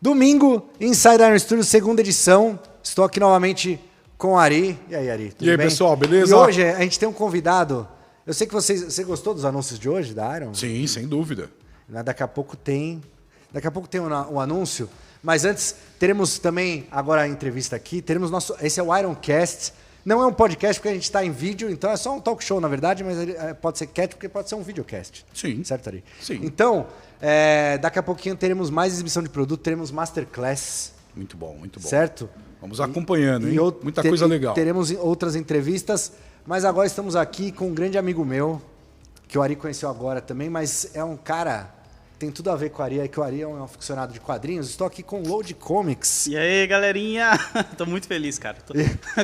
Domingo, Inside Iron Studio, segunda edição. Estou aqui novamente com o Ari. E aí, Ari, tudo bem? E aí, pessoal, beleza? E hoje a gente tem um convidado. Eu sei que você gostou dos anúncios de hoje da Iron? Sim, sem dúvida. Daqui a pouco tem um anúncio. Mas antes, teremos também agora a entrevista aqui. Esse é o Ironcast. Não é um podcast porque a gente está em vídeo, então é só um talk show, na verdade, mas ele pode ser cast porque pode ser um videocast. Sim. Certo, Ari? Sim. Então, daqui a pouquinho teremos mais exibição de produto, teremos masterclass. Muito bom, muito bom. Certo? Vamos acompanhando, hein? Muita coisa legal. Teremos outras entrevistas, mas agora estamos aqui com um grande amigo meu, que o Ari conheceu agora também, mas é um cara... Tem tudo a ver com o Ari, que o Ari é um aficionado de quadrinhos. Estou aqui com o Load Comics. E aí, galerinha? Tô muito feliz, cara.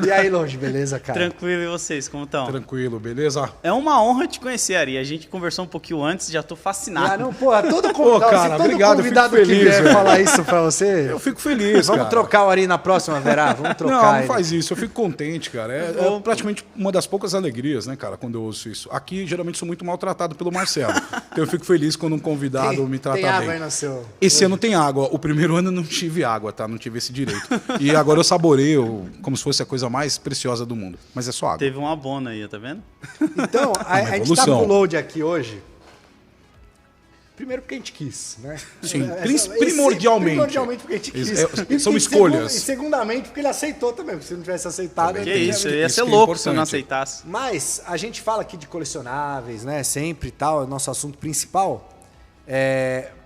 E aí, Load, beleza, cara? Tranquilo, e vocês, como estão? Tranquilo, beleza? É uma honra te conhecer, Ari. A gente conversou um pouquinho antes, já tô fascinado. Todo convidado, cara, obrigado, convidado eu fico que feliz, vier falar isso pra você... Eu fico feliz, Vamos trocar o Ari na próxima, Verá? Vamos trocar Não faz isso, eu fico contente, cara. É praticamente uma das poucas alegrias, né, cara, quando eu ouço isso. Aqui, geralmente, sou muito maltratado pelo Marcelo. Então eu fico feliz quando um convidado me trata tem água bem. Aí no seu... Esse ano tem água. O primeiro ano eu não tive água, tá? Não tive esse direito. E agora eu saboreio como se fosse a coisa mais preciosa do mundo. Mas é só água. Teve uma bona aí, tá vendo? Então, a gente tá com o Load aqui hoje. Primeiro porque a gente quis, né? Sim, primordialmente. Primordialmente porque a gente quis. São escolhas. E segundamente porque ele aceitou também. Porque se não tivesse aceitado... Que isso, eu ia ser que é louco se eu não importante. aceitasse. Mas a gente fala aqui de colecionáveis, né? Sempre e tal, é o nosso assunto principal.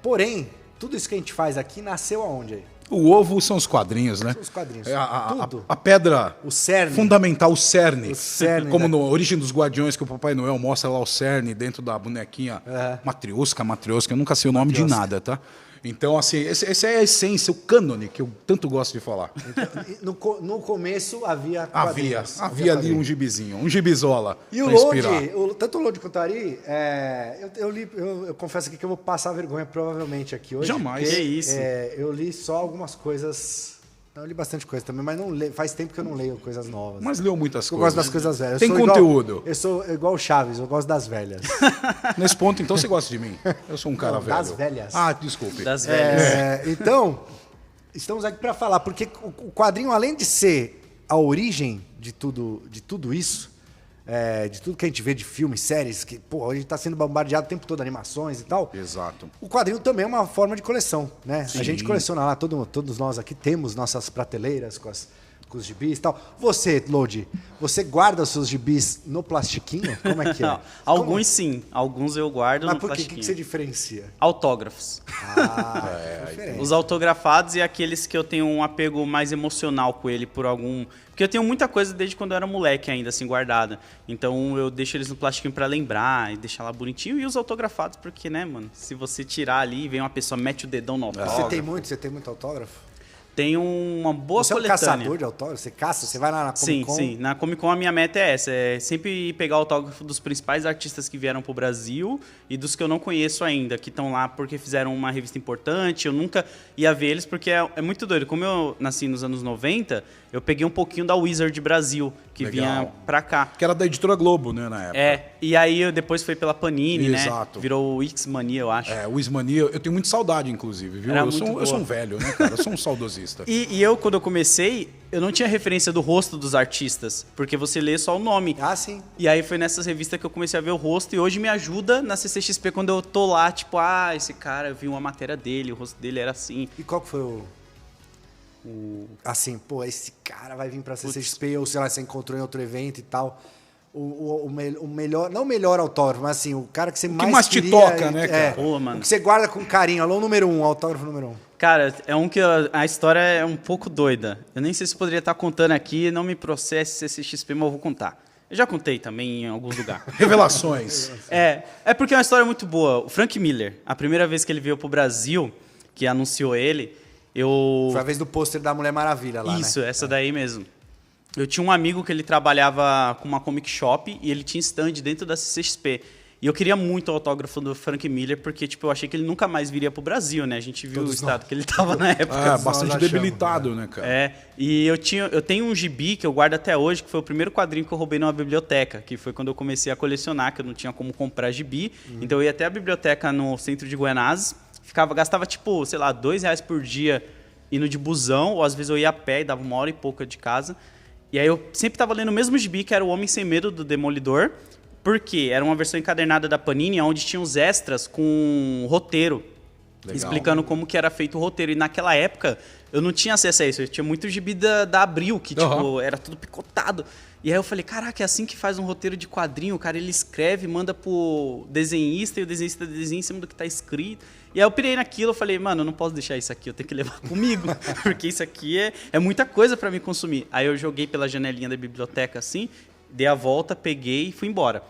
Porém, tudo isso que a gente faz aqui nasceu aonde aí? O ovo são os quadrinhos, né? São os quadrinhos. Tudo. A pedra O cerne. fundamental, o cerne. O cerne, Como né? no Origem dos Guardiões, que o Papai Noel mostra lá o cerne dentro da bonequinha Matrioska, eu nunca sei o nome de nada, tá? Então, assim, essa é a essência, o cânone, que eu tanto gosto de falar. No começo havia quadrinhos. Havia ali um gibizinho, um gibizola. E o pra inspirar. Load, tanto o Load quanto o Ari, eu confesso aqui que eu vou passar vergonha provavelmente aqui hoje. Jamais. Porque, Que isso. Eu li só algumas coisas... Não, eu li bastante coisa também, mas faz tempo que eu não leio coisas novas. Mas leu muitas Eu coisas. gosto das coisas velhas. Tem conteúdo. Eu sou igual o Chaves, eu gosto das velhas. Nesse ponto, então, você gosta de mim. Eu sou um cara velho. Das velhas. Ah, desculpe. Das velhas. Então, estamos aqui para falar, porque o quadrinho, além de ser a origem de tudo isso, de tudo que a gente vê de filmes, séries, que hoje está sendo bombardeado o tempo todo, animações e tal. Exato. O quadrinho também é uma forma de coleção, né? Sim. A gente coleciona lá, todos nós aqui temos nossas prateleiras com os gibis e tal. Você, Load, você guarda os seus gibis no plastiquinho? Como é que é? Não, alguns sim, alguns eu guardo Mas no por quê? O plastiquinho. que você diferencia? Autógrafos. Diferente. Os autografados e aqueles que eu tenho um apego mais emocional com ele por algum... Porque eu tenho muita coisa desde quando eu era moleque ainda, assim, guardada. Então eu deixo eles no plastiquinho pra lembrar e deixar lá bonitinho. E os autografados, porque, né, mano? Se você tirar ali, vem uma pessoa, mete o dedão no autógrafo. Você tem muito autógrafo? Tem uma boa Você coletânea. é um caçador de autógrafo? Você caça? Você vai lá na Comic Con? Sim. Na Comic Con a minha meta é essa. É sempre pegar o autógrafo dos principais artistas que vieram pro Brasil e dos que eu não conheço ainda, que estão lá porque fizeram uma revista importante. Eu nunca ia ver eles porque é muito doido. Como eu nasci nos anos 90, eu peguei um pouquinho da Wizard Brasil, que vinha pra cá. Que era da Editora Globo, né, na época. E aí depois foi pela Panini, Exato. né? Virou o X-Mania, eu acho. O Ismania, eu tenho muita saudade, inclusive, viu? Era Eu muito sou boa. um velho, né, cara? Eu sou um saudosista. E eu, quando eu comecei, eu não tinha referência do rosto dos artistas, porque você lê só o nome. Ah, sim. E aí foi nessas revistas que eu comecei a ver o rosto e hoje me ajuda na CCXP quando eu tô lá, tipo, esse cara, eu vi uma matéria dele, o rosto dele era assim. E qual que foi o... Assim, esse cara vai vir pra CCXP, ou sei lá, você encontrou em outro evento e tal. O melhor, não o melhor autógrafo, mas assim, o cara que você mais te queria, toca, né, cara? Pô, mano. O que você guarda com carinho, alô, número 1, autógrafo número 1. Cara, é um que a história é um pouco doida. Eu nem sei se eu poderia estar contando aqui, não me processe CCXP, mas eu vou contar. Eu já contei também em alguns lugares. Revelações. É porque é uma história muito boa. O Frank Miller, a primeira vez que ele veio pro Brasil, que anunciou ele, Foi a vez do pôster da Mulher Maravilha lá, Isso, né? essa daí mesmo. Eu tinha um amigo que ele trabalhava com uma comic shop e ele tinha stand dentro da CCXP. E eu queria muito o autógrafo do Frank Miller, porque tipo, eu achei que ele nunca mais viria pro Brasil, né? A gente viu o estado que ele tava na época. Bastante nós debilitado, né, cara? E eu tenho um gibi que eu guardo até hoje, que foi o primeiro quadrinho que eu roubei numa biblioteca, que foi quando eu comecei a colecionar, que eu não tinha como comprar gibi. Então eu ia até a biblioteca no centro de Guanás, gastava tipo, sei lá, R$2 por dia indo de busão, ou às vezes eu ia a pé e dava 1 hora e pouca de casa. E aí eu sempre tava lendo o mesmo gibi, que era O Homem Sem Medo, do Demolidor, porque era uma versão encadernada da Panini, onde tinha os extras com roteiro, explicando como que era feito o roteiro. E naquela época, eu não tinha acesso a isso. Eu tinha muito gibi da Abril, que tipo, era tudo picotado. E aí eu falei, caraca, é assim que faz um roteiro de quadrinho. O cara, ele escreve, manda pro desenhista, e o desenhista desenha em cima do que tá escrito. E aí eu pirei naquilo, eu falei, mano, eu não posso deixar isso aqui, eu tenho que levar comigo, porque isso aqui é muita coisa pra mim consumir. Aí eu joguei pela janelinha da biblioteca assim, dei a volta, peguei e fui embora.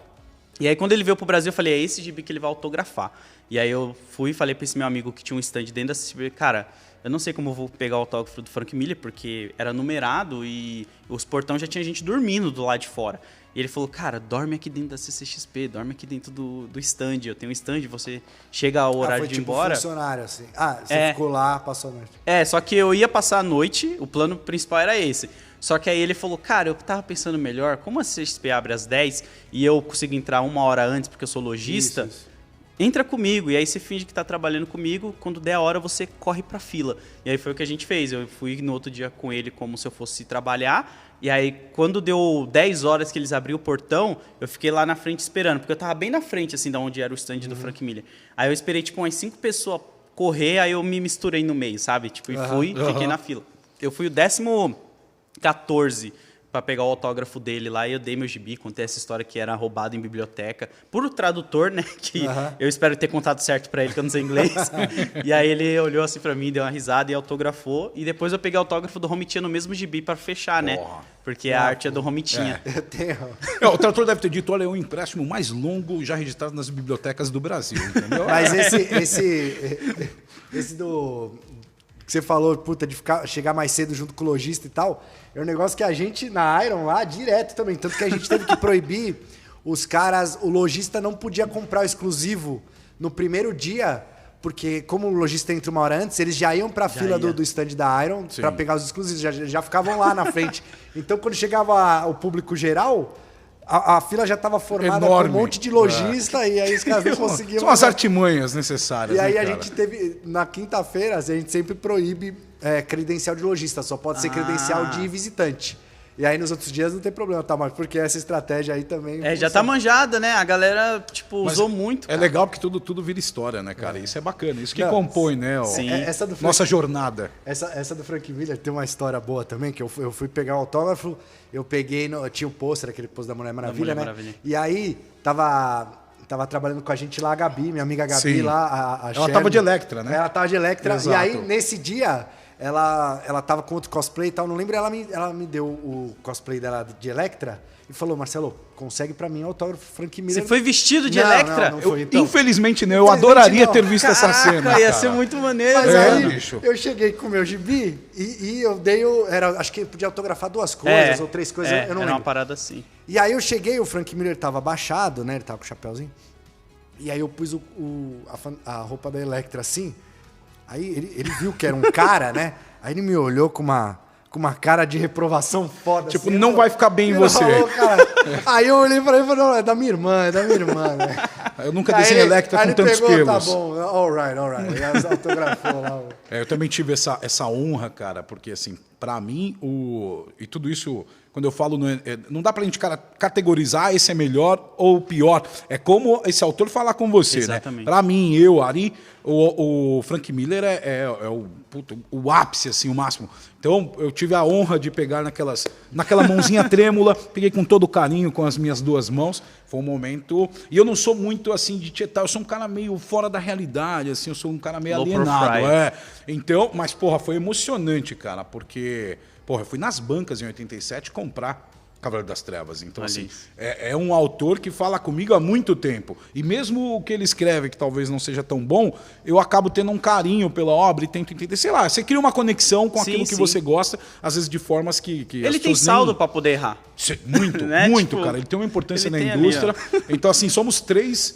E aí quando ele veio pro Brasil, eu falei, é esse gibi que ele vai autografar. E aí eu fui e falei pra esse meu amigo que tinha um stand dentro da CCXP, cara, eu não sei como eu vou pegar o autógrafo do Frank Miller, porque era numerado e os portões já tinha gente dormindo do lado de fora. E ele falou, cara, dorme aqui dentro da CCXP, dorme aqui dentro do stand. Eu tenho um stand, você chega ao horário de ir embora. Foi tipo funcionário, assim. Você ficou lá, passou a noite. Só que eu ia passar a noite, o plano principal era esse. Só que aí ele falou, cara, eu tava pensando melhor, como a CCXP abre às 10 e eu consigo entrar 1 hora antes porque eu sou lojista, entra comigo. E aí você finge que tá trabalhando comigo, quando der a hora você corre pra fila. E aí foi o que a gente fez, eu fui no outro dia com ele como se eu fosse trabalhar. E aí, quando deu 10 horas que eles abriram o portão, eu fiquei lá na frente esperando, porque eu tava bem na frente, assim, da onde era o stand do Frank Miller. Aí eu esperei, tipo, umas 5 pessoas correr, aí eu me misturei no meio, sabe? Tipo, e fiquei na fila. Eu fui o 14º pra pegar o autógrafo dele lá, e eu dei meu gibi, contei essa história que era roubado em biblioteca, por o tradutor, né, que eu espero ter contado certo pra ele, que eu não sei inglês. E aí ele olhou assim pra mim, deu uma risada e autografou, e depois eu peguei o autógrafo do Romitinha no mesmo gibi pra fechar, né, porque a arte é do Romitinha. Eu tenho. O tradutor deve ter dito, olha, é o empréstimo mais longo já registrado nas bibliotecas do Brasil, entendeu? Mas esse do... que você falou, puta, de chegar mais cedo junto com o lojista e tal, é um negócio que a gente, na Iron, lá, direto também. Tanto que a gente teve que proibir os caras, o lojista não podia comprar o exclusivo no primeiro dia, porque como o lojista entra 1 hora antes, eles já iam pra fila do stand da Iron para pegar os exclusivos, já ficavam lá na frente. Então, quando chegava o público geral... A fila já estava formada com um monte de lojista e aí os caras não conseguiam... São as artimanhas necessárias, E aí né, a gente teve... Na quinta-feira, a gente sempre proíbe credencial de lojista. Só pode ser credencial de visitante. E aí nos outros dias não tem problema, tá? Mas porque essa estratégia aí também... já tá manjada, né? A galera, tipo, usou muito. Cara. É legal porque tudo vira história, né, cara? Isso é bacana. Isso que compõe, né? Nossa jornada. Essa do Frank Miller tem uma história boa também, que eu fui pegar o autógrafo, eu peguei... tinha o pôster, aquele pôster da Mulher Maravilha, né? E aí, tava trabalhando com a gente lá, a Gabi, minha amiga Gabi lá, a Ela tava de Electra, né? Ela tava de Electra. Exato. E aí, nesse dia... Ela tava com outro cosplay e tal, não lembro, ela me deu o cosplay dela de Electra e falou, Marcelo, consegue pra mim o autógrafo Frank Miller. Você foi vestido de Electra? Não foi, então. Infelizmente não, eu adoraria ter visto essa cena. Caraca, ia ser muito maneiro. Mas aí, bicho. eu cheguei com o meu gibi e eu dei acho que podia autografar 2 coisas ou 3 coisas, eu não lembro. Era uma parada assim. E aí eu cheguei, o Frank Miller tava abaixado, né, ele tava com o chapéuzinho, e aí eu pus a roupa da Electra assim. Aí ele viu que era um cara, né? Aí ele me olhou com uma cara de reprovação foda. Tipo, assim, não vai ficar bem em você. Falou, cara. Aí eu olhei pra ele e falei, não, é da minha irmã, né? Eu nunca desenhei Electra com tantos pelos. Tá bom, all right. Aí autografou lá. Eu também tive essa honra, cara, porque assim, pra mim, e tudo isso... Quando eu falo, não dá pra gente categorizar esse é melhor ou pior. É como esse autor falar com você, exatamente, né? Pra mim, Ari, o Frank Miller é o ápice, assim, o máximo. Então, eu tive a honra de pegar naquela mãozinha trêmula, peguei com todo carinho com as minhas 2 mãos. Foi um momento... E eu não sou muito, assim, de tietar. Eu sou um cara meio fora da realidade, assim. Eu sou um cara meio alienado. Então, mas, porra, foi emocionante, cara, porque... Porra, eu fui nas bancas em 87 comprar Cavaleiro das Trevas. Então, assim, é um autor que fala comigo há muito tempo. E mesmo o que ele escreve, que talvez não seja tão bom, eu acabo tendo um carinho pela obra e tento entender. Sei lá, você cria uma conexão com aquilo que você gosta, às vezes de formas que ele tem saldo pra poder errar. Muito, né? muito, tipo, cara. Ele tem uma importância na indústria. Então, assim, somos três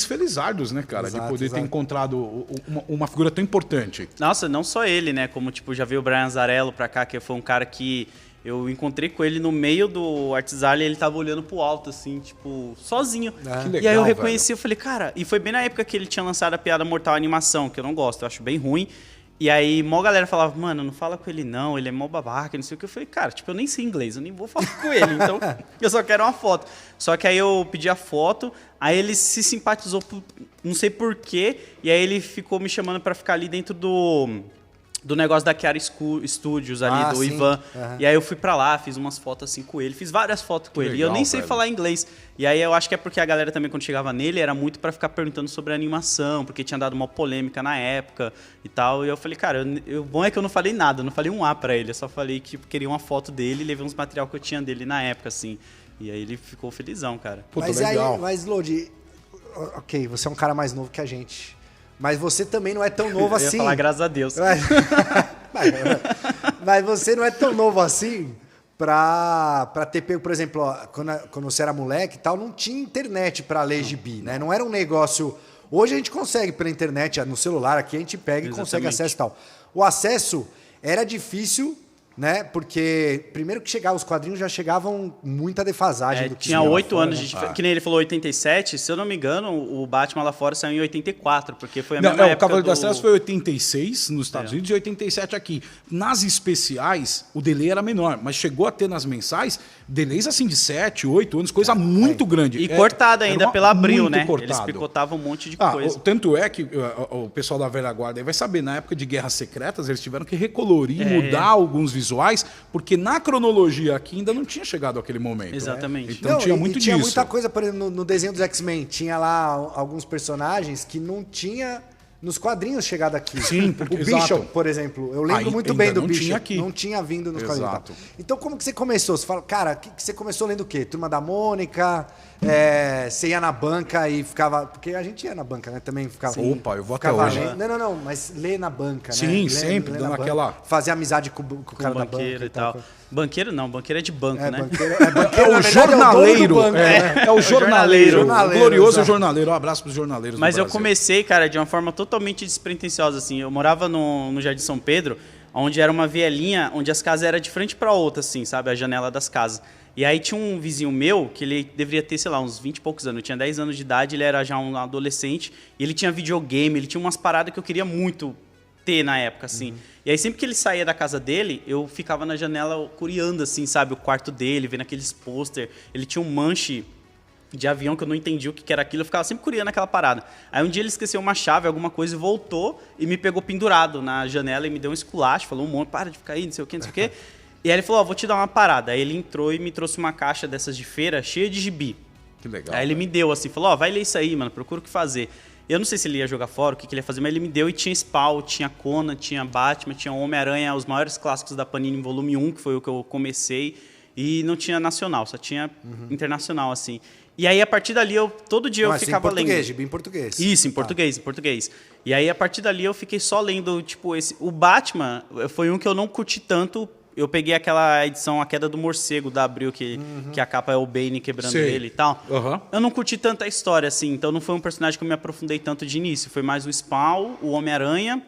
felizardos, né, cara? Exato, de poder ter encontrado uma figura tão importante. Nossa, não só ele, né? Como, tipo, já veio o Brian Azzarello pra cá, que foi um cara que eu encontrei com ele no meio do Arts Alley, ele tava olhando pro alto, assim, tipo, sozinho. Que legal, e aí eu reconheci, eu falei, cara... E foi bem na época que ele tinha lançado a Piada Mortal animação, que eu não gosto, eu acho bem ruim. E aí, mó galera falava, mano, não fala com ele não, ele é mó babaca, não sei o que. Eu falei, cara, tipo, eu nem sei inglês, eu nem vou falar com ele, então eu só quero uma foto. Só que aí eu pedi a foto, aí ele se simpatizou, não sei porquê, e aí ele ficou me chamando pra ficar ali dentro do negócio da Chiara Studios ali, do sim. Ivan. Uhum. E aí eu fui pra lá, fiz umas fotos assim com ele, fiz várias fotos com ele. E eu legal, nem sei velho. falar inglês. E aí eu acho que é porque a galera também, quando chegava nele, era muito pra ficar perguntando sobre a animação, porque tinha dado uma polêmica na época e tal. E eu falei, cara, o bom é que eu não falei nada, eu não falei um A pra ele. Eu só falei que queria uma foto dele e levei uns material que eu tinha dele na época, assim. E aí ele ficou felizão, cara. Puta, Mas legal. aí, mas Lodi, ok, você é um cara mais novo que a gente. Mas você também não é tão novo Eu ia assim. falar, graças a Deus. Mas você não é tão novo assim pra ter pego, por exemplo, ó, quando você era moleque e tal, não tinha internet pra ler gibi, né? Não era um negócio... Hoje a gente consegue pela internet, no celular aqui, a gente pega e consegue acesso e tal. O acesso era difícil, né? Porque primeiro que chegava, os quadrinhos já chegavam muita defasagem do que tinha 8 fora, anos né? de diferença. Que nem ele falou 87, se eu não me engano, o Batman lá fora saiu em 84, porque foi a mesma Não, época o Cavaleiro do... das Trevas foi 86 nos Estados Unidos e 87 aqui. Nas especiais, o delay era menor, mas chegou a ter nas mensais delays assim de 7, 8 anos, coisa muito grande. E cortada era ainda pela Abril, muito né? cortado. Eles picotavam um monte de coisa. Tanto é que o pessoal da velha guarda aí vai saber, na época de Guerras Secretas, eles tiveram que recolorir, mudar alguns visuais, porque na cronologia aqui ainda não tinha chegado aquele momento. Exatamente. Então tinha muito tinha disso. muita coisa, por exemplo, no desenho dos X-Men, tinha lá alguns personagens que não tinha nos quadrinhos chegado aqui. Sim, o exato. Bishop, por exemplo. Eu lembro Aí muito ainda bem do não Bishop. tinha aqui. Não tinha vindo nos quadrinhos. Exato. E tal. Então, como que você começou? Você fala, cara, que você começou lendo o quê? Turma da Mônica? Você ia na banca e ficava... Porque a gente ia na banca, né? Também ficava... Sim. Opa, eu vou até ficava hoje. lendo. Não, mas ler na banca, né? Sim, sempre, na dando banca, aquela... Fazer amizade com o cara da banca Banqueiro e tal. Banqueiro não, banqueiro é de banco, né? Banqueiro, É banqueiro, na o verdade, jornaleiro. dono do banco, né? É o jornaleiro. Jornaleiro, O glorioso exato. jornaleiro. Um abraço pros jornaleiros Mas do eu Brasil. comecei, cara, de uma forma totalmente despretensiosa, assim. Eu morava no Jardim São Pedro, onde era uma vielinha, onde as casas eram de frente pra outra, assim, sabe? A janela das casas. E aí tinha um vizinho meu, que ele deveria ter, sei lá, uns 20 e poucos anos. Eu tinha 10 anos de idade, ele era já um adolescente. E ele tinha videogame, ele tinha umas paradas que eu queria muito ter na época, assim. E aí sempre que ele saía da casa dele, eu ficava na janela curiando, assim, sabe? O quarto dele, vendo aqueles pôster. Ele tinha um manche de avião que eu não entendi o que era aquilo, eu ficava sempre curiando aquela parada. Aí um dia ele esqueceu uma chave, alguma coisa, e voltou e me pegou pendurado na janela e me deu um esculacho, falou um monte, para de ficar aí, não sei o que, não sei o que. E aí ele falou, vou te dar uma parada. Aí ele entrou e me trouxe uma caixa dessas de feira, cheia de gibi. Que legal. Aí ele me deu assim, falou, vai ler isso aí, mano, procura o que fazer. Eu não sei se ele ia jogar fora, o que ele ia fazer, mas ele me deu e tinha Spawn, tinha Conan, tinha Batman, tinha Homem-Aranha, os maiores clássicos da Panini em volume 1, que foi o que eu comecei, e não tinha nacional, só tinha internacional, assim. E aí, a partir dali, todo dia eu ficava lendo. Gibi em português. Isso, em português. E aí, a partir dali, eu fiquei só lendo, tipo, o Batman foi um que eu não curti tanto. Eu peguei aquela edição A Queda do Morcego, da Abril, que a capa é o Bane quebrando ele e tal. Eu não curti tanta história, assim, então não foi um personagem que eu me aprofundei tanto de início. Foi mais o Spawn, o Homem-Aranha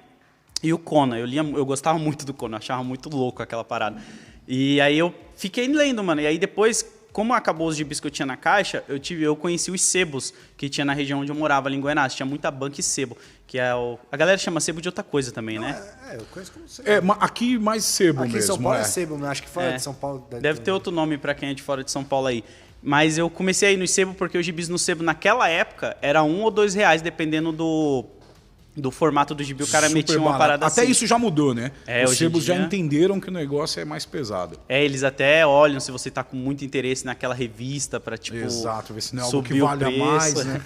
e o Conan. Eu gostava muito do Conan, achava muito louco aquela parada. E aí eu fiquei lendo, mano. E aí depois, como acabou os gibis que eu tinha na caixa, eu conheci os sebos que tinha na região onde eu morava, ali em Guaianazes. Tinha muita banca e sebo, que é a galera chama sebo de outra coisa também, né? Eu conheço como sebo. Aqui mais sebo Aqui mesmo. em São Paulo é sebo, mas acho que fora de São Paulo... Deve ter outro nome pra quem é de fora de São Paulo aí. Mas eu comecei a ir no sebo porque os gibis no sebo naquela época era R$1 ou R$2, dependendo do formato do gibi, o cara metia uma parada assim. Até isso já mudou, né? Os hoje em sebos já dia- entenderam que o negócio é mais pesado. Eles até olham se você tá com muito interesse naquela revista pra, tipo, Exato, ver se não é algo que subir o valha preço. mais, né?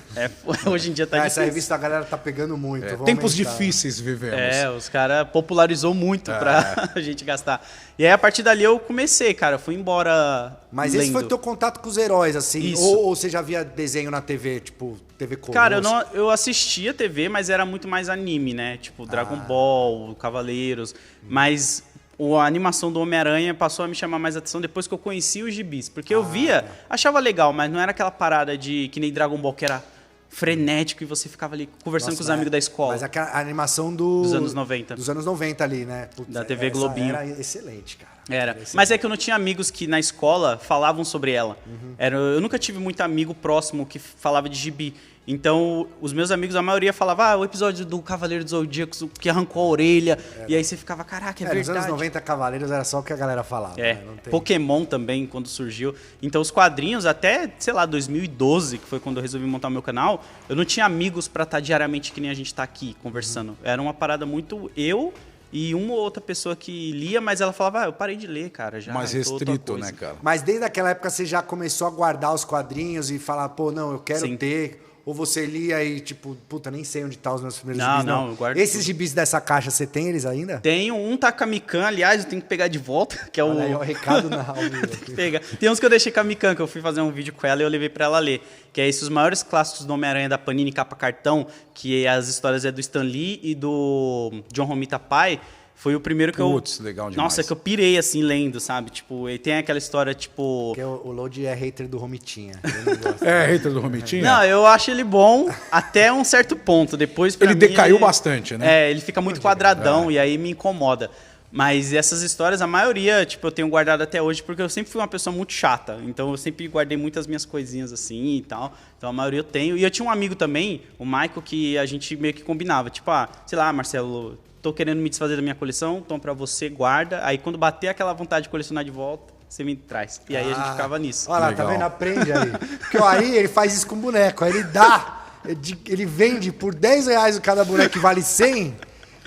Hoje em dia tá Essa difícil. revista a galera tá pegando muito. vamos Tempos aumentar. difíceis vivemos. Os caras popularizou muito pra a gente gastar. E aí, a partir dali, eu comecei, cara. Eu fui embora Mas lendo. esse foi o teu contato com os heróis, assim? Isso. Ou você já via desenho na TV, tipo, TV Colosso? Cara, eu assistia TV, mas era muito mais anime, né? Tipo, Dragon Ball, Cavaleiros. Mas a animação do Homem-Aranha passou a me chamar mais atenção depois que eu conheci os gibis. Porque eu via, achava legal, mas não era aquela parada de que nem Dragon Ball, que era frenético e você ficava ali conversando com os amigos da escola. Mas a animação dos anos 90. Dos anos 90 ali, né? Putz, Da TV essa Globinho. Era excelente, cara. Era. Mas é que eu não tinha amigos que na escola falavam sobre ela. Eu nunca tive muito amigo próximo que falava de gibi. Então, os meus amigos, a maioria falava, o episódio do Cavaleiro dos Zodíacos que arrancou a orelha. E aí você ficava, caraca, é verdade. Nos anos 90, Cavaleiros era só o que a galera falava. Né? Não tem... Pokémon também, quando surgiu. Então, os quadrinhos, até, sei lá, 2012, que foi quando eu resolvi montar o meu canal, eu não tinha amigos pra estar diariamente que nem a gente tá aqui conversando. Era uma parada muito eu e uma ou outra pessoa que lia, mas ela falava, eu parei de ler, cara. Já mais restrito, né, cara? Mas desde aquela época você já começou a guardar os quadrinhos e falar, pô, não, eu quero ter... Ou você lia e, tipo, puta, nem sei onde tá os meus primeiros gibis, não. Eu guardo Esses gibis dessa caixa, você tem eles ainda? Tenho, um tá com a Mikan, aliás, eu tenho que pegar de volta, que é o... Olha aí, o recado na aula. Tem uns que eu deixei com a Mikan, que eu fui fazer um vídeo com ela e eu levei pra ela ler. Que é esses os maiores clássicos do Homem-Aranha da Panini, capa cartão, que as histórias é do Stan Lee e do John Romita Pai. Foi o primeiro que legal demais. Nossa, que eu pirei, assim, lendo, sabe? Tipo, e tem aquela história, tipo... Porque o Load é hater do Romitinha. Hater do Romitinha? Não, eu acho ele bom até um certo ponto. Depois, pra ele mim, decaiu bastante, né? ele fica muito quadradão e aí me incomoda. Mas essas histórias, a maioria, tipo, eu tenho guardado até hoje porque eu sempre fui uma pessoa muito chata. Então eu sempre guardei muitas minhas coisinhas assim e tal. Então a maioria eu tenho. E eu tinha um amigo também, o Michael, que a gente meio que combinava. Tipo, sei lá, Marcelo... Tô querendo me desfazer da minha coleção, então pra você, guarda. Aí quando bater aquela vontade de colecionar de volta, você me traz. E aí a gente ficava nisso. Olha lá, tá vendo? Aprende aí. Porque o Ari, ele faz isso com boneco. Aí ele dá, ele vende por R$10 cada boneco que vale 100.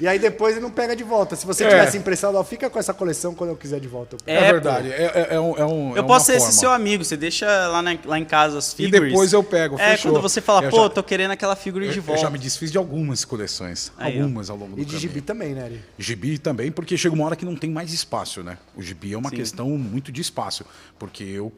E aí depois ele não pega de volta. Se você tivesse impressado, fica com essa coleção quando eu quiser de volta. É verdade. Eu posso ser esse seu amigo. Você deixa lá em casa as figuras. E depois eu pego, fechou. Quando você fala, pô, tô querendo aquela figura de volta. Eu já me desfiz de algumas coleções. Algumas ao longo do caminho. E de gibi também, né, Ari? Gibi também, porque chega uma hora que não tem mais espaço, né? O gibi é uma questão muito de espaço. Porque eu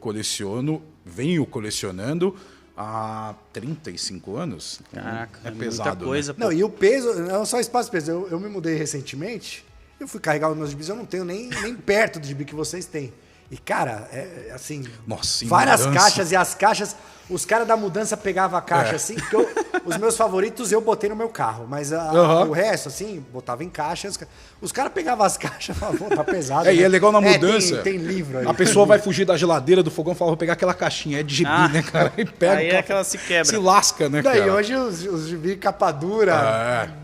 venho colecionando... há 35 anos. Caraca, é pesado. Muita coisa. Né? Não, e o peso, não só espaço e peso. Eu me mudei recentemente, eu fui carregar os meus gibis, eu não tenho nem perto do gibi que vocês têm. E, cara, assim, nossa, várias caixas, e as caixas, os caras da mudança pegavam a caixa assim, porque os meus favoritos eu botei no meu carro, mas o resto, assim, botava em caixas. Os caras pegavam as caixas e falavam, pô, tá pesado. E é legal na mudança. Tem livro aí. A pessoa vai fugir da geladeira, do fogão, fala, vou pegar aquela caixinha, é de gibi, né, cara? E pega. Aí é que ela se quebra. Se lasca, né, cara? E hoje os gibi capa dura...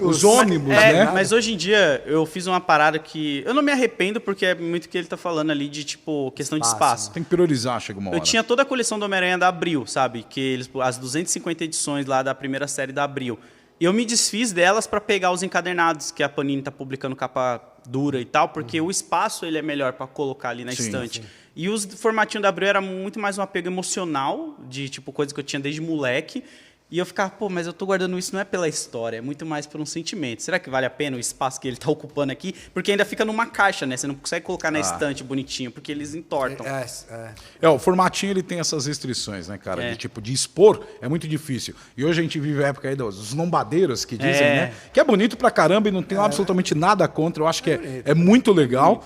Os ônibus, né? Mas hoje em dia eu fiz uma parada que... Eu não me arrependo porque é muito o que ele tá falando ali de, tipo, questão de espaço. Tem que priorizar, chega uma hora. Eu tinha toda a coleção do Homem-Aranha da Abril, sabe? Que as 250 edições lá da primeira série da Abril. E eu me desfiz delas para pegar os encadernados que a Panini tá publicando capa dura e tal, porque o espaço ele é melhor para colocar ali na estante. Sim. E os formatinhos da Abril era muito mais um apego emocional, de tipo coisa que eu tinha desde moleque. E eu ficava, pô, mas eu tô guardando isso não é pela história, é muito mais por um sentimento. Será que vale a pena o espaço que ele tá ocupando aqui? Porque ainda fica numa caixa, né? Você não consegue colocar na estante bonitinho, porque eles entortam. O formatinho ele tem essas restrições, né, cara? De tipo, de expor é muito difícil. E hoje a gente vive a época aí dos lombadeiros que dizem, né? Que é bonito pra caramba e não tem absolutamente nada contra. Eu acho que é muito legal.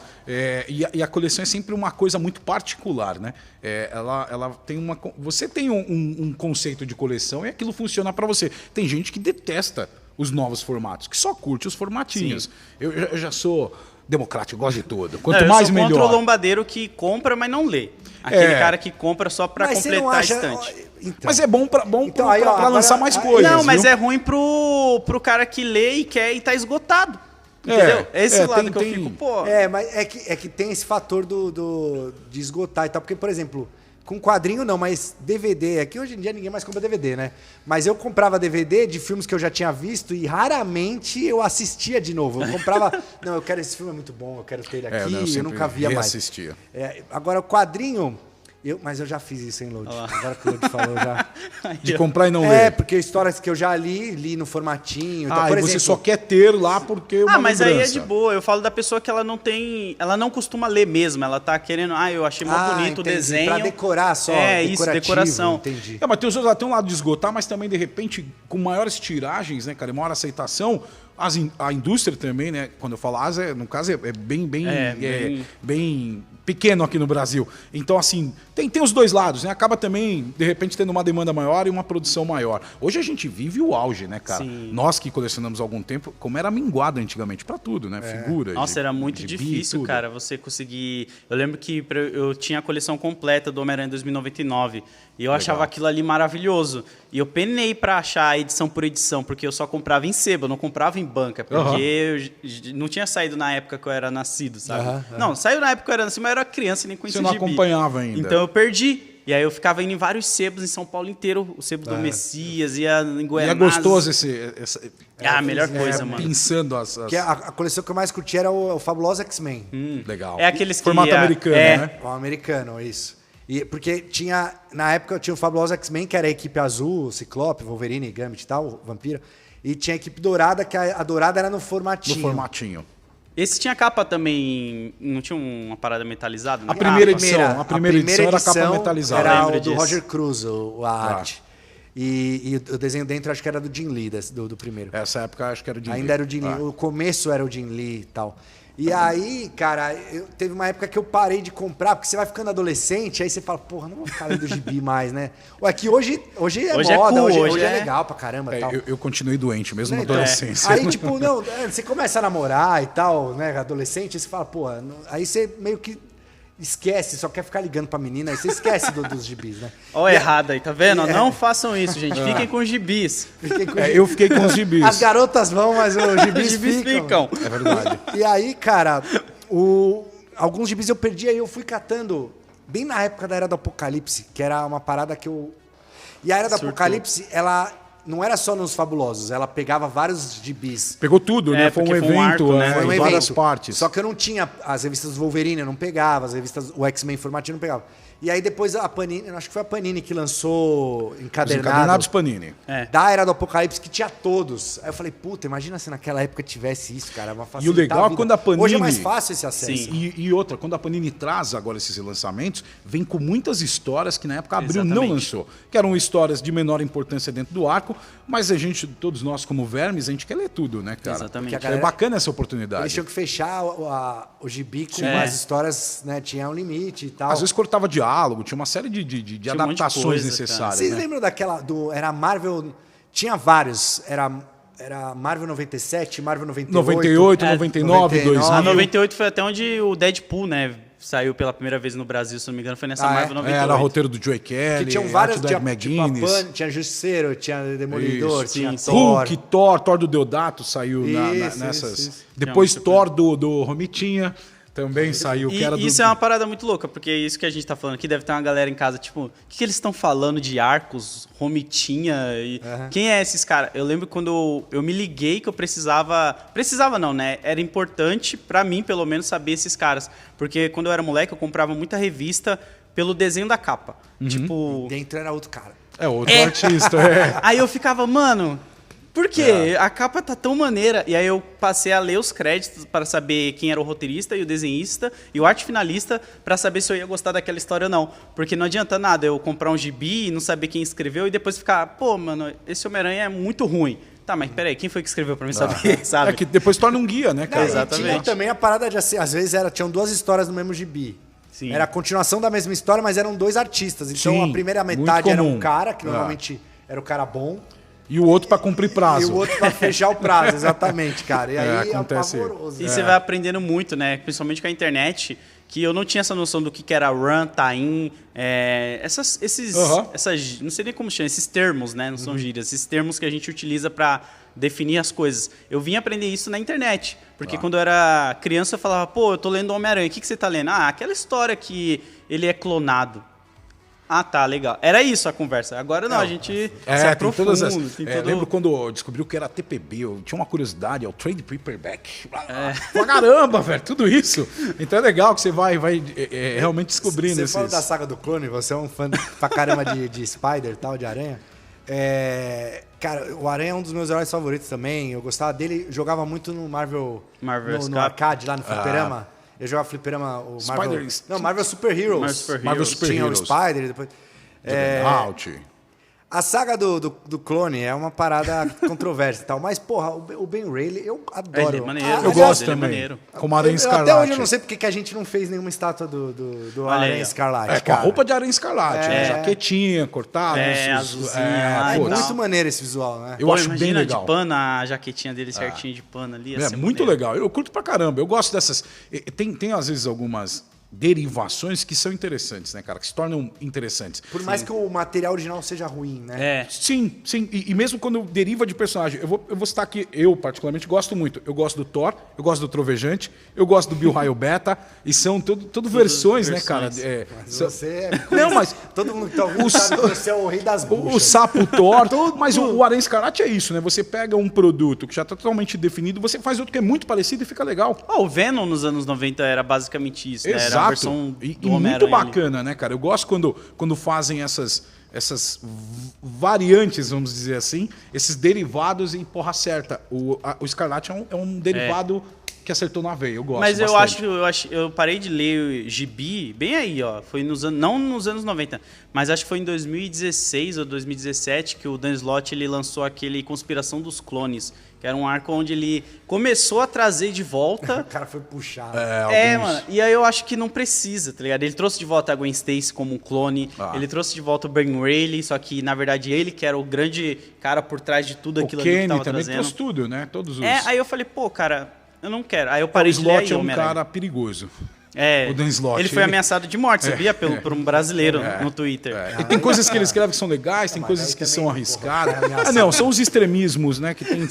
E a coleção é sempre uma coisa muito particular, né? Ela tem você tem um conceito de coleção e aquilo funciona para você. Tem gente que detesta os novos formatos, que só curte os formatinhos. Eu já sou democrático, gosto de tudo. Quanto mais, melhor. Eu sou contra o lombadeiro que compra, mas não lê. Aquele cara que compra só para completar a estante. Então. Mas é bom para lançar mais coisas. Não, mas é ruim pro cara que lê e quer e tá esgotado. Entendeu? Esse lado que eu fico, pô... mas é que tem esse fator de esgotar e tal. Porque, por exemplo, com quadrinho não, mas DVD... Aqui hoje em dia ninguém mais compra DVD, né? Mas eu comprava DVD de filmes que eu já tinha visto e raramente eu assistia de novo. Eu comprava... não, eu quero esse filme, é muito bom, eu quero ter ele aqui. Eu nunca via mais. Agora, o quadrinho... Mas eu já fiz isso, hein, Load? Agora que o Load falou, já... De comprar e não ler. Porque histórias que eu já li no formatinho. Então, por exemplo, você só quer ter lá porque mas aí é de boa. Eu falo da pessoa que ela não tem... Ela não costuma ler mesmo. Ela tá querendo... eu achei muito bonito o desenho. Pra decorar só. Isso, decoração. Entendi. Mas tem um lado de esgotar, mas também, de repente, com maiores tiragens, né, cara, e maior aceitação... a indústria também, né? Quando eu falo asa, no caso, é bem pequeno aqui no Brasil. Então, assim, tem os dois lados, né? Acaba também, de repente, tendo uma demanda maior e uma produção maior. Hoje a gente vive o auge, né, cara? Sim. Nós que colecionamos há algum tempo, como era minguado antigamente para tudo, né? Figuras. Nossa, era muito difícil, cara, você conseguir... Eu lembro que eu tinha a coleção completa do Homem-Aranha 2099 e eu achava aquilo ali maravilhoso. E eu penei para achar a edição por edição, porque eu só comprava em sebo, eu não comprava em banca, porque eu não tinha saído na época que eu era nascido, sabe? Não, saiu na época que eu era nascido, mas eu era criança e nem conhecia Você não o gibi. acompanhava ainda. Então eu perdi. E aí eu ficava indo em vários sebos em São Paulo inteiro. O sebo do Messias, ia em E é Goianás. gostoso a melhor coisa, mano. Pensando as... Que a coleção que eu mais curti era o Fabuloso X-Men. Legal. É aqueles que... Formato americano, né? O americano, isso. E porque tinha, na época, tinha o Fabuloso X-Men, que era a equipe azul, Ciclope, Wolverine, Gambit e tal, Vampiro. E tinha a equipe dourada, que a dourada era no formatinho. No formatinho. Esse tinha capa também, não tinha uma parada metalizada? A primeira edição era a capa metalizada. Era Lembro o do disso. Roger Cruz, a arte. E o desenho dentro acho que era do Jim Lee, do primeiro. Essa época acho que era o Jim Lee. Ainda era o Jim Lee. O começo era o Jim Lee e tal. E aí, cara, teve uma época que eu parei de comprar, porque você vai ficando adolescente, aí você fala, porra, não vou ficar lendo gibi mais, né? Ué, que hoje é Hoje moda, é cool, hoje é legal pra caramba e tal. Eu continuei doente, mesmo na Então, adolescência. Aí, tipo, não, você começa a namorar e tal, né, adolescente, aí você fala, pô, aí você meio que esquece, só quer ficar ligando pra menina, aí você esquece dos gibis, né? Olha errado aí, tá vendo? Não façam isso, gente. Fiquem com os gibis. Eu fiquei com os gibis. As garotas vão, mas os gibis, Os gibis ficam. É verdade. E aí, cara, alguns gibis eu perdi, aí eu fui catando bem na época da Era do Apocalipse, que era uma parada que eu... E a Era do Apocalipse, ela não era só nos Fabulosos, ela pegava vários gibis. Pegou tudo, né? Foi um porque foi um evento, arco, né? Foi um várias evento. partes. Só que eu não tinha as revistas do Wolverine, eu não pegava, as revistas, o X-Men formatinho eu não pegava. E aí depois a Panini, acho que foi a Panini que lançou Os encadernado. encadernados Panini. Da Era do Apocalipse, que tinha todos. Aí eu falei, puta, imagina se naquela época tivesse isso, cara. Uma E o legal é quando a Panini... Hoje é mais fácil esse acesso. Sim. E outra, quando a Panini traz agora esses lançamentos, vem com muitas histórias que na época Abril não Exatamente. lançou. Que eram histórias de menor importância dentro do arco, mas a gente, todos nós como vermes, a gente quer ler tudo, né, cara? Exatamente. Porque a É galera- bacana essa Eles oportunidade. tinham que fechar o gibi com É. as histórias, né? Tinha um limite e tal. Às vezes cortava diálogo, tinha uma série de Tinha um monte de adaptações coisa, necessárias. Vocês né? lembram daquela era Marvel, tinha vários, era Marvel 97, Marvel 98. 98, É, 99, 2000. A 98 foi até onde o Deadpool, né, saiu pela primeira vez no Brasil, se não me engano, foi nessa Ah, é? Marvel 98. Era roteiro do Joey Kelly, Que tinham várias, arte do tinha, Ed tipo, a McGuinness. Tinha Justiceiro, tinha Demolidor, Isso, tinha sim. Thor. Hulk, Thor do Deodato saiu Isso, nessas. isso. Depois Tinha Thor do Romitinha também saiu. E Que era do... isso é uma parada muito louca, porque isso que a gente tá falando aqui, deve ter uma galera em casa, tipo, o que eles estão falando de arcos, Romitinha e... Quem é esses caras? Eu lembro quando eu me liguei que eu precisava... Precisava não, né? Era importante pra mim, pelo menos, saber esses caras. Porque quando eu era moleque, eu comprava muita revista pelo desenho da capa. Tipo... Dentro era outro cara. É outro artista. É. Aí eu ficava, mano, por quê? A capa tá tão maneira. E aí eu passei a ler os créditos para saber quem era o roteirista e o desenhista e o arte finalista para saber se eu ia gostar daquela história ou não. Porque não adianta nada eu comprar um gibi e não saber quem escreveu e depois ficar, pô, mano, esse Homem-Aranha é muito ruim. Tá, mas peraí, quem foi que escreveu pra mim saber, sabe? É que depois torna um guia, né, cara? E Exatamente. tinha também a parada de, assim, às vezes tinham duas histórias no mesmo gibi. Sim. Era a continuação da mesma história, mas eram dois artistas. Então Sim, a primeira muito metade era um comum. cara, que normalmente era o cara bom. E o outro pra cumprir prazo. E o outro pra fechar o prazo, exatamente, cara. E aí acontece. é pavoroso. E você vai aprendendo muito, né? Principalmente com a internet, que eu não tinha essa noção do que era run, tie-in, essas, não sei nem como chama, esses termos, né? Não são gírias, esses termos que a gente utiliza para definir as coisas. Eu vim aprender isso na internet, porque quando eu era criança eu falava, pô, eu tô lendo Homem-Aranha, o que você tá lendo? Ah, aquela história que ele é clonado. Ah, tá, legal. Era isso a conversa. Agora não, a gente se tem aprofunda. todas as... tem É, todo- lembro quando eu descobri o que era TPB, eu tinha uma curiosidade, é o Trade Paperback. Pra caramba, velho, tudo isso. Então é legal que você vai realmente descobrindo Você esses... falou da saga do clone, você é um fã pra caramba de Spider e tal, de Aranha. Cara, o Aranha é um dos meus heróis favoritos também. Eu gostava dele, jogava muito no Marvel no Cup. arcade, lá no fliperama. Eu jogava fliperama, o Marvel... Spider- Não, Marvel Super Heroes. Marvel Super Marvel Heroes. Super Tinha o Heroes. Spider, depois... Out. A saga do clone é uma parada controversa e tal, mas, porra, o Ben Reilly, eu adoro. Ele é maneiro. Eu gosto ele é também. maneiro. Como Aranha Escarlate. Até hoje eu não sei porque que a gente não fez nenhuma estátua do Olha Aranha aí, ó. Escarlate. Com a cara. roupa de Aranha Escarlate, né? Jaquetinha, cortada. azulzinha lá É e muito tal. maneiro esse visual, né? Eu Pô, acho bem imagina legal. de pano, a jaquetinha dele certinho de pano ali. ia É ser muito maneiro. legal. Eu curto pra caramba. Eu gosto dessas. Tem às vezes algumas derivações que são interessantes, né, cara? Que se tornam interessantes. Por mais que o material original seja ruim, né? É. Sim. E mesmo quando deriva de personagem, eu vou citar aqui, eu particularmente gosto muito. Eu gosto do Thor, eu gosto do Trovejante, eu gosto do Bill Raio Beta, e são tudo versões, né, cara? Mas você é... Não, mas Todo mundo que tá ouvindo sabe que você é o rei das buchas. o sapo Thor, mas o Aranha Escarlate é isso, né? Você pega um produto que já está totalmente definido, você faz outro que é muito parecido e fica legal. O Venom nos anos 90 era basicamente isso, né? Era a Exato. versão E do muito Homem-Aranha ali. bacana, né, cara? Eu gosto quando fazem essas variantes, vamos dizer assim, esses derivados e porra certa. O Escarlate é um derivado que acertou na veia. Eu gosto Mas bastante. eu parei de ler o Gibi bem aí, ó. Foi não nos anos 90, mas acho que foi em 2016 ou 2017 que o Dan Slott ele lançou aquele Conspiração dos Clones, que era um arco onde ele começou a trazer de volta. O cara foi puxado. Mano. E aí eu acho que não precisa, tá ligado? Ele trouxe de volta a Gwen Stacy como um clone. Ele trouxe de volta o Ben Reilly, só que na verdade ele que era o grande cara por trás de tudo aquilo ali que Kenny tava também trazendo. trouxe tudo, né? Todos os... Aí eu falei, pô, cara, eu não quero. Aí eu o parei de ler Slott aí, é um Homem-Aranha. cara perigoso. É, O Dan Slott, ele foi ameaçado de morte, sabia? Por um brasileiro no Twitter. E tem coisas que ele escreve que são legais, tem coisas que são arriscadas. Não, são os extremismos, né? Que tem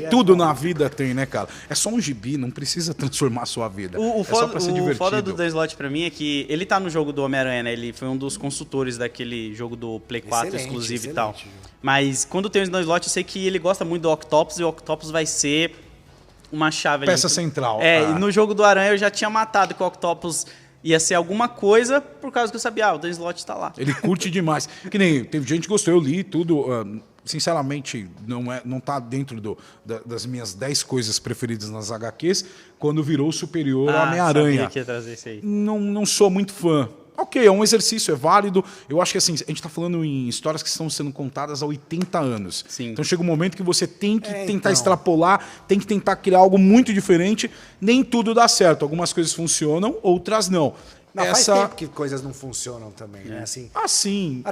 tudo na vida tem, né, cara? É só um gibi, não precisa transformar a sua vida. O só pra ser foda divertido. do Dan Slott pra mim é que ele tá no jogo do Homem-Aranha, né? Ele foi um dos consultores daquele jogo do Play 4 Excelente, exclusivo e tal. excelente jogo. Mas quando tem o Dan Slott, eu sei que ele gosta muito do Octopus e o Octopus vai ser uma chave Peça ali. central. E no jogo do Aranha eu já tinha matado que o Octopus ia ser alguma coisa por causa que eu sabia, o Dan Slott tá lá. Ele curte demais. Que nem teve gente que gostou, eu li tudo. Sinceramente, não tá dentro das minhas 10 coisas preferidas nas HQs, quando virou superior ao Homem-Aranha. Sabia que ia trazer isso aí. Não sou muito fã. Ok, é um exercício, é válido. Eu acho que assim, a gente está falando em histórias que estão sendo contadas há 80 anos. Sim. Então chega um momento que você tem que tentar então. extrapolar, tem que tentar criar algo muito diferente. Nem tudo dá certo. Algumas coisas funcionam, outras não. Não, faz tempo que coisas não funcionam também, né? Assim, Assim,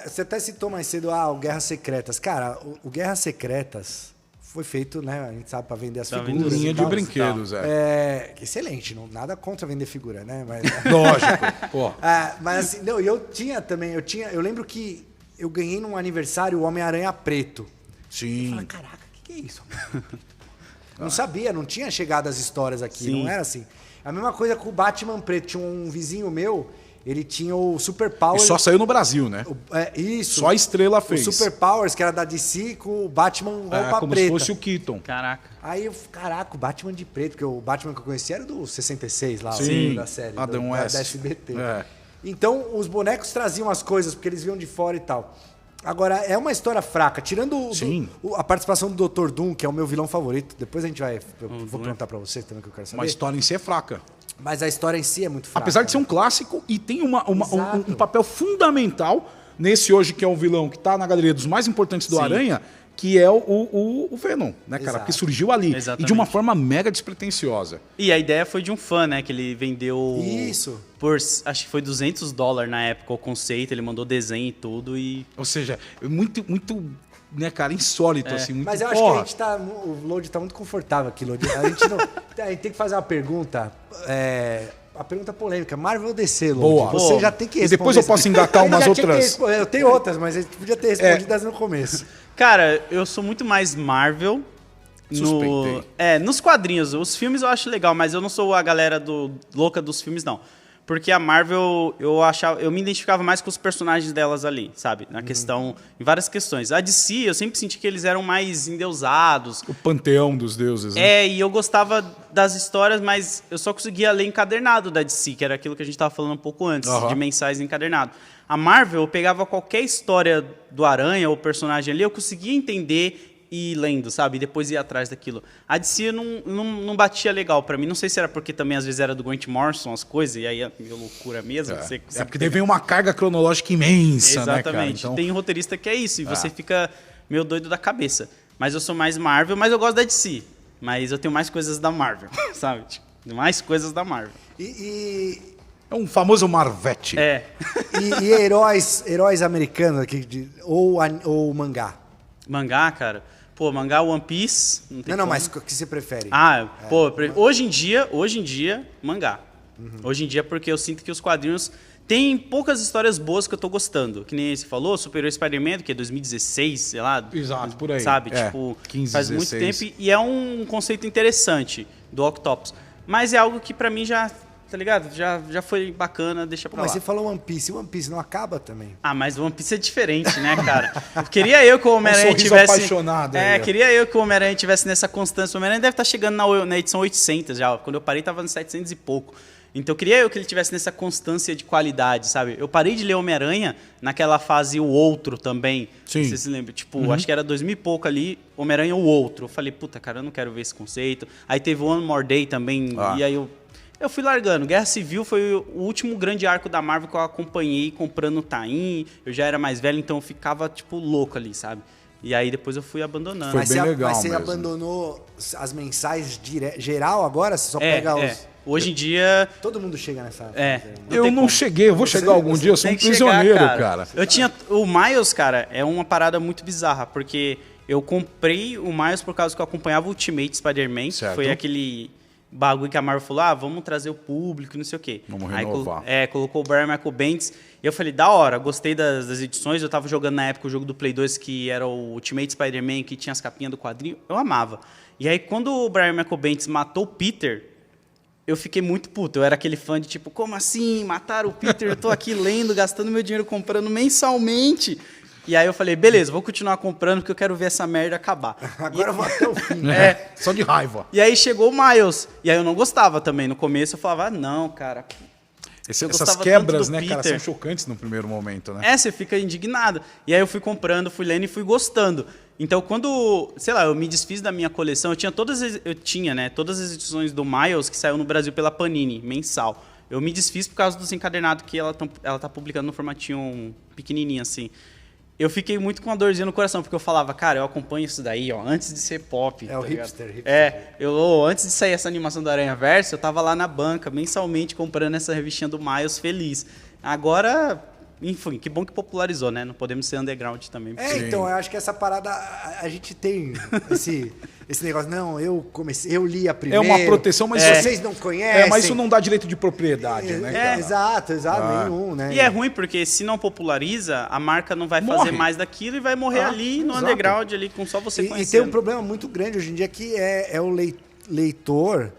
você até citou mais cedo o Guerras Secretas. Cara, o Guerras Secretas foi feito, né? A gente sabe, para vender as figuras. linha e de tal. brinquedos, Excelente, nada contra vender figura, né? Mas, lógico. Pô. mas assim, não, eu tinha também, eu lembro que eu ganhei num aniversário o Homem-Aranha preto. Sim. Falei, caraca, o que é isso? Homem-Aranha preto? Não sabia, não tinha chegado as histórias aqui, Sim. não era assim. A mesma coisa com o Batman preto. Tinha um vizinho meu, ele tinha o Super Power. E só saiu no Brasil, né? Isso. Só a Estrela fez. O Super Powers, que era da DC, com o Batman roupa como preta. se fosse o Keaton. Caraca. Aí eu, caraca, o Batman de preto, porque o Batman que eu conhecia era do 66 lá, Sim, da série, Adam West. da SBT. É. Então, os bonecos traziam as coisas, porque eles vinham de fora e tal. Agora, é uma história fraca. Tirando a participação do Dr. Doom, que é o meu vilão favorito. Depois a gente vai... Eu vou perguntar pra você também, que eu quero saber. Uma história em si é fraca. Mas a história em si é muito fraca. Apesar de ser um clássico e tem um papel fundamental nesse hoje que é um vilão que está na galeria dos mais importantes do Sim. Aranha, que é o Venom, né, cara? Exato. Porque surgiu ali. Exatamente. E de uma forma mega despretensiosa. E a ideia foi de um fã, né? Que ele vendeu... Isso. Por, acho que foi $200 na época o conceito. Ele mandou desenho e tudo e... Ou seja, muito, né, cara, insólito, assim. Muito, Mas eu acho que a gente tá... O Lodi tá muito confortável aqui, Lodi. A gente não... A gente tem que fazer uma pergunta... A pergunta polêmica. Marvel ou DC, Lodi? Boa. Você Boa. já tem que E responder. depois eu posso engatar Ele umas já tinha que outras. responder. Eu tenho outras, mas a gente podia ter respondido as no começo. Cara, eu sou muito mais Marvel. Suspeitei. Nos quadrinhos. Os filmes eu acho legal, mas eu não sou a galera louca dos filmes, não. Porque a Marvel, eu me identificava mais com os personagens delas ali, sabe? Na questão, em várias questões. A DC, eu sempre senti que eles eram mais endeusados. O panteão dos deuses, né? E eu gostava das histórias, mas eu só conseguia ler encadernado da DC, que era aquilo que a gente estava falando um pouco antes, de mensais encadernado. A Marvel, eu pegava qualquer história do Aranha ou personagem ali, eu conseguia entender ir lendo, sabe? E depois ir atrás daquilo. A DC não batia legal pra mim. Não sei se era porque também às vezes era do Grant Morrison as coisas, e aí é meio loucura mesmo. É porque vem uma carga cronológica imensa, exatamente. né, cara? Então... Tem roteirista que é isso, e você fica meio doido da cabeça. Mas eu sou mais Marvel, mas eu gosto da DC. Mas eu tenho mais coisas da Marvel, sabe? Tipo, mais coisas da Marvel. É um famoso Marvete. É. E heróis americanos aqui, ou mangá? Mangá, cara. Pô, mangá One Piece. Não, mas o que você prefere? Hoje em dia, mangá. Hoje em dia, porque eu sinto que os quadrinhos tem poucas histórias boas que eu tô gostando. Que nem você falou, Superior Spider-Man, que é 2016, sei lá. Exato, por aí. Sabe? Tipo, 15, faz 16. muito tempo. E é um conceito interessante do Octopus. Mas é algo que pra mim já... Tá ligado? Já foi bacana, deixa pra lá. Mas você falou One Piece não acaba também? Ah, mas o One Piece é diferente, né, cara? Queria eu que o Homem-Aranha tivesse... apaixonado aí, queria eu que o Homem-Aranha tivesse nessa constância. O Homem-Aranha deve estar chegando na edição 800 já. Quando eu parei, tava nos 700 e pouco. Então, queria eu que ele tivesse nessa constância de qualidade, sabe? Eu parei de ler Homem-Aranha naquela fase O Outro também. Sim. Não sei se você lembra. Tipo, acho que era 2000 e pouco ali, Homem-Aranha O Outro. Eu falei, puta, cara, eu não quero ver esse conceito. Aí teve One More Day também, e aí eu fui largando. Guerra Civil foi o último grande arco da Marvel que eu acompanhei comprando Tain. Eu já era mais velho, então eu ficava, tipo, louco ali, sabe? E aí depois eu fui abandonando. Foi bem legal mas você mesmo. abandonou as mensagens geral agora? Você só pega os... Hoje em dia... Todo mundo chega nessa... Eu não cheguei, eu vou chegar algum dia, eu sou um prisioneiro, cara. Eu tinha... O Miles, cara, é uma parada muito bizarra, porque eu comprei o Miles por causa que eu acompanhava o Ultimate Spider-Man, que foi aquele bagulho que a Marvel falou, vamos trazer o público, não sei o quê. Vamos renovar. Colocou o Brian Michael Bendis, e eu falei, da hora, gostei das edições, eu tava jogando na época o jogo do Play 2, que era o Ultimate Spider-Man, que tinha as capinhas do quadrinho, eu amava. E aí, quando o Brian Michael Bendis matou o Peter... Eu fiquei muito puto, eu era aquele fã de tipo, como assim, mataram o Peter, eu tô aqui lendo, gastando meu dinheiro comprando mensalmente. E aí eu falei, beleza, vou continuar comprando porque eu quero ver essa merda acabar. Agora eu vou até o fim. Só de raiva. E aí chegou o Miles, e aí eu não gostava também, no começo eu falava, não, cara... Essas quebras, né, cara, são chocantes no primeiro momento, né? Você fica indignado. E aí eu fui comprando, fui lendo e fui gostando. Então, quando, sei lá, eu me desfiz da minha coleção, eu tinha, né, todas as edições do Miles que saiu no Brasil pela Panini, mensal. Eu me desfiz por causa dos encadernados que ela tá publicando no formatinho pequenininho, assim. Eu fiquei muito com uma dorzinha no coração, porque eu falava, cara, eu acompanho isso daí, ó, antes de ser pop. É o hipster. Antes de sair essa animação do Aranha Verso, eu tava lá na banca, mensalmente, comprando essa revistinha do Miles feliz. Agora, enfim, que bom que popularizou, né? Não podemos ser underground também. Então, eu acho que essa parada, a gente tem esse negócio, não, eu li a primeira. É uma proteção, mas vocês não conhecem. Mas isso não dá direito de propriedade, né, cara? Exato, nenhum, né? E é ruim porque se não populariza, a marca não vai fazer mais daquilo e vai morrer ali no underground, ali com só você conhecendo. E tem um problema muito grande hoje em dia que é o leitor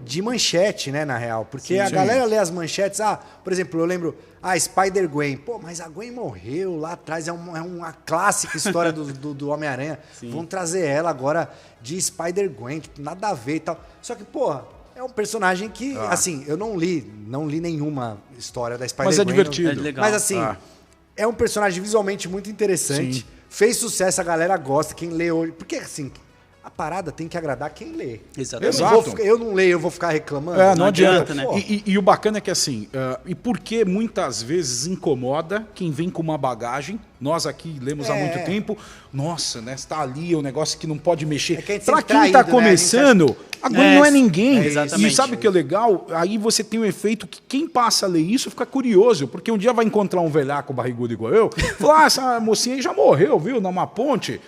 de manchete, né, na real. Porque a galera lê as manchetes, por exemplo, eu lembro, Spider-Gwen. Pô, mas a Gwen morreu lá atrás, é uma clássica história do Homem-Aranha. Vão trazer ela agora de Spider-Gwen, tipo, nada a ver e tal. Só que, porra, é um personagem que, assim, eu não li nenhuma história da Spider-Gwen. Mas é divertido. É legal. Mas assim, é um personagem visualmente muito interessante. Sim. Fez sucesso, a galera gosta, quem lê hoje. Porque, assim, a parada tem que agradar quem lê. Exatamente. Eu não leio, eu vou ficar reclamando. Não adianta, né? E o bacana é que assim, e porque muitas vezes incomoda quem vem com uma bagagem, nós aqui lemos há muito tempo, nossa, né, está ali, é um negócio que não pode mexer. Pra quem está começando, a Gwen não é ninguém. E sabe o que é legal? Aí você tem um efeito que quem passa a ler isso fica curioso, porque um dia vai encontrar um velhaco barrigudo igual eu, fala, essa mocinha aí já morreu, viu, numa ponte.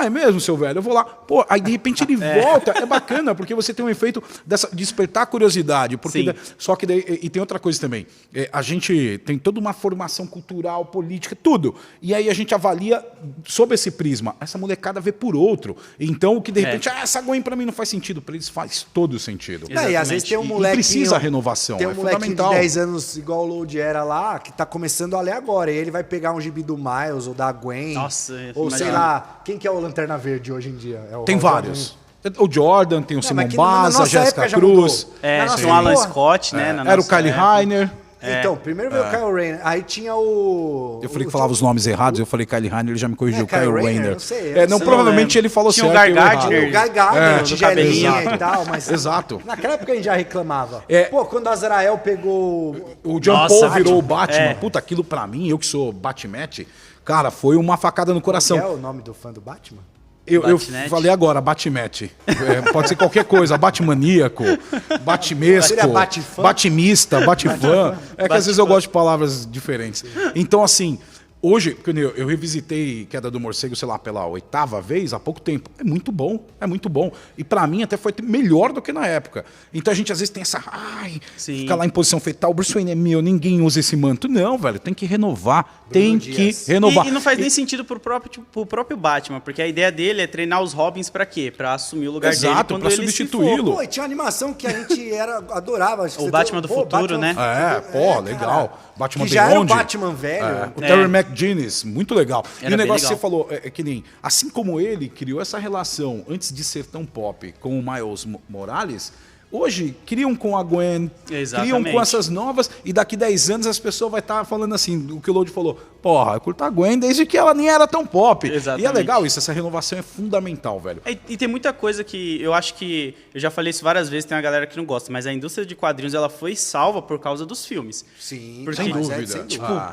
É mesmo, seu velho? Eu vou lá. Pô, aí de repente ele volta. É bacana, porque você tem um efeito dessa despertar curiosidade. Porque só que daí, e tem outra coisa também. A gente tem toda uma formação cultural, política, tudo. E aí a gente avalia sob esse prisma. Essa molecada vê por outro. Então, o que de repente, essa Gwen pra mim não faz sentido. Pra eles faz todo sentido. E às vezes tem um moleque. Precisa renovação. Tem um molequinho de 10 anos, igual o Load era lá, que tá começando a ler agora. E ele vai pegar um gibi do Miles ou da Gwen. Nossa, ou sei lá. Quem que é o Lanterna Verde hoje em dia? Tem vários. O Jordan, tem o Simon Baza, a Jéssica Cruz. Tem o Alan Scott, né? Era o Kyle Reiner. Então, primeiro veio o Kyle Rayner, aí tinha o... Eu falei que falava os nomes errados, eu falei Kyle Rayner, ele já me corrigiu, Kyle Rayner. Não sei. Não, provavelmente ele falou tinha certo. O Gardner. O Guy Gardner, tigelinha cabelinho. e tal, mas... Exato. Naquela época a gente já reclamava. É. Pô, quando o Azrael pegou... O John Nossa, Paul virou o Batman. Batman. Puta, aquilo pra mim, eu que sou Batmete, cara, foi uma facada no coração. Qual é o nome do fã do Batman? Eu Batnet. falei agora, Batmete. Pode ser qualquer coisa, Batmaníaco, Batimesco, Seria Batifã? Batimista, Batifã. É que às vezes eu gosto de palavras diferentes. Então, assim, hoje, eu revisitei Queda do Morcego, sei lá, pela 8ª vez, há pouco tempo. É muito bom, é muito bom. E pra mim até foi melhor do que na época. Então a gente às vezes tem essa... Sim. Fica lá em posição fetal, o Bruce Wayne é meu, ninguém usa esse manto. Não, velho, tem que renovar. Tem Dias. que renovar. E não faz nem sentido pro próprio Batman, porque a ideia dele é treinar os Robins pra quê? Pra assumir o lugar dele Exato, quando pra ele se substituí-lo. for. Pô, e tinha uma animação que a gente adorava. O Batman do futuro, né? Legal. Cara, Batman que já era o Beyond. Batman velho. O Terry McGinnis, muito legal. E Era o bem negócio que legal. você falou é que nem, assim como ele criou essa relação antes de ser tão pop com o Miles Morales, hoje criam com a Gwen, Exatamente. criam com essas novas, e daqui 10 anos as pessoas vão estar falando assim, o que o Lodi falou, porra, eu curto a Gwen desde que ela nem era tão pop. Exatamente. E é legal isso, essa renovação é fundamental, velho. E tem muita coisa que eu acho que, eu já falei isso várias vezes, tem uma galera que não gosta, mas a indústria de quadrinhos ela foi salva por causa dos filmes. Sim, Porque- Sem mas dúvida.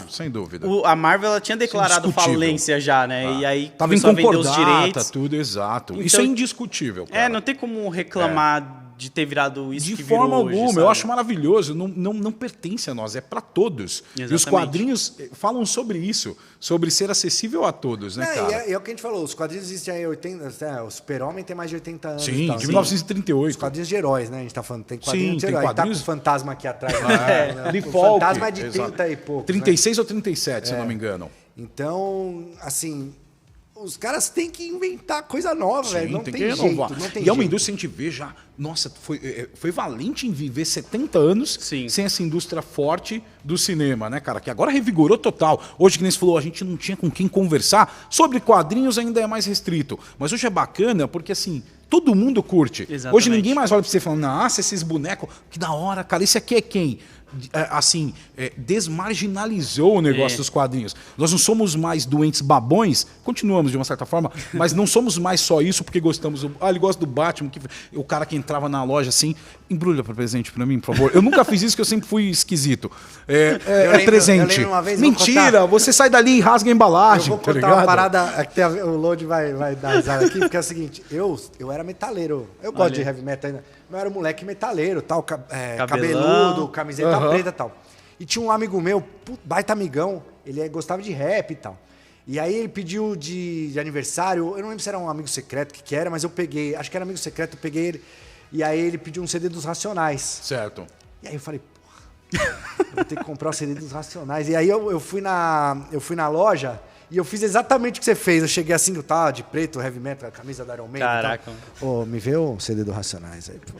Sem dúvida. A Marvel ela tinha declarado Indiscutível. falência já, né? E aí Tava em começou a vender os concordata, direitos. tudo, exato. Então- Isso é indiscutível, cara. Não tem como reclamar de ter virado isso De que forma virou hoje, alguma, sabe? eu acho maravilhoso, não pertence a nós, é para todos. E os Exatamente. quadrinhos falam sobre isso, sobre ser acessível a todos, né, cara? E é o que a gente falou, os quadrinhos existem aí 80... o Super-Homem tem mais de 80 anos. Sim, e tal, de assim. 1938. Os quadrinhos de heróis, né? A gente tá falando, tem quadrinhos Sim, de tem heróis. quadrinhos- Tá com o fantasma aqui atrás. Lee O Falk, fantasma é de exato. 30 e pouco. 36 ou 37, se eu não me engano. Então, assim, os caras têm que inventar coisa nova, velho. Não tem tem que jeito. renovar. Não tem E é uma jeito. indústria que a gente vê já. Nossa, foi valente em viver 70 anos Sim. sem essa indústria forte do cinema, né, cara? Que agora revigorou total. Hoje, que nem você falou, a gente não tinha com quem conversar. Sobre quadrinhos ainda é mais restrito. Mas hoje é bacana porque, assim, todo mundo curte. Exatamente. Hoje ninguém mais olha pra você e fala, nossa, esses bonecos, que da hora, cara, esse aqui é quem? Assim, desmarginalizou o negócio dos quadrinhos. Nós não somos mais doentes babões, continuamos de uma certa forma, mas não somos mais só isso porque gostamos. Ele gosta do Batman, o cara que entrava na loja assim, embrulha para presente para mim, por favor. Eu nunca fiz isso, que eu sempre fui esquisito. lembro- presente. eu lembro uma vez, vou Mentira, contar. você sai dali e rasga a Eu embalagem. vou tá contar uma ligado? parada, que o Load vai dar risada aqui, porque é o seguinte, eu era metaleiro, eu gosto de heavy metal ainda, mas eu era moleque metaleiro, tal, cabeludo, camiseta preta e tal. E tinha um amigo meu, baita amigão, ele gostava de rap e tal. E aí ele pediu de aniversário, eu não lembro se era um amigo secreto, que era, mas eu peguei, acho que era amigo secreto, eu peguei ele, e aí ele pediu um CD dos Racionais. Certo. E aí eu falei, porra, eu vou ter que comprar o CD dos Racionais. E aí eu fui na loja e eu fiz exatamente o que você fez. Eu cheguei assim, eu tava de preto, heavy metal, a camisa da Iron Maiden. Caraca. Ô, me vê o CD do Racionais aí, pô.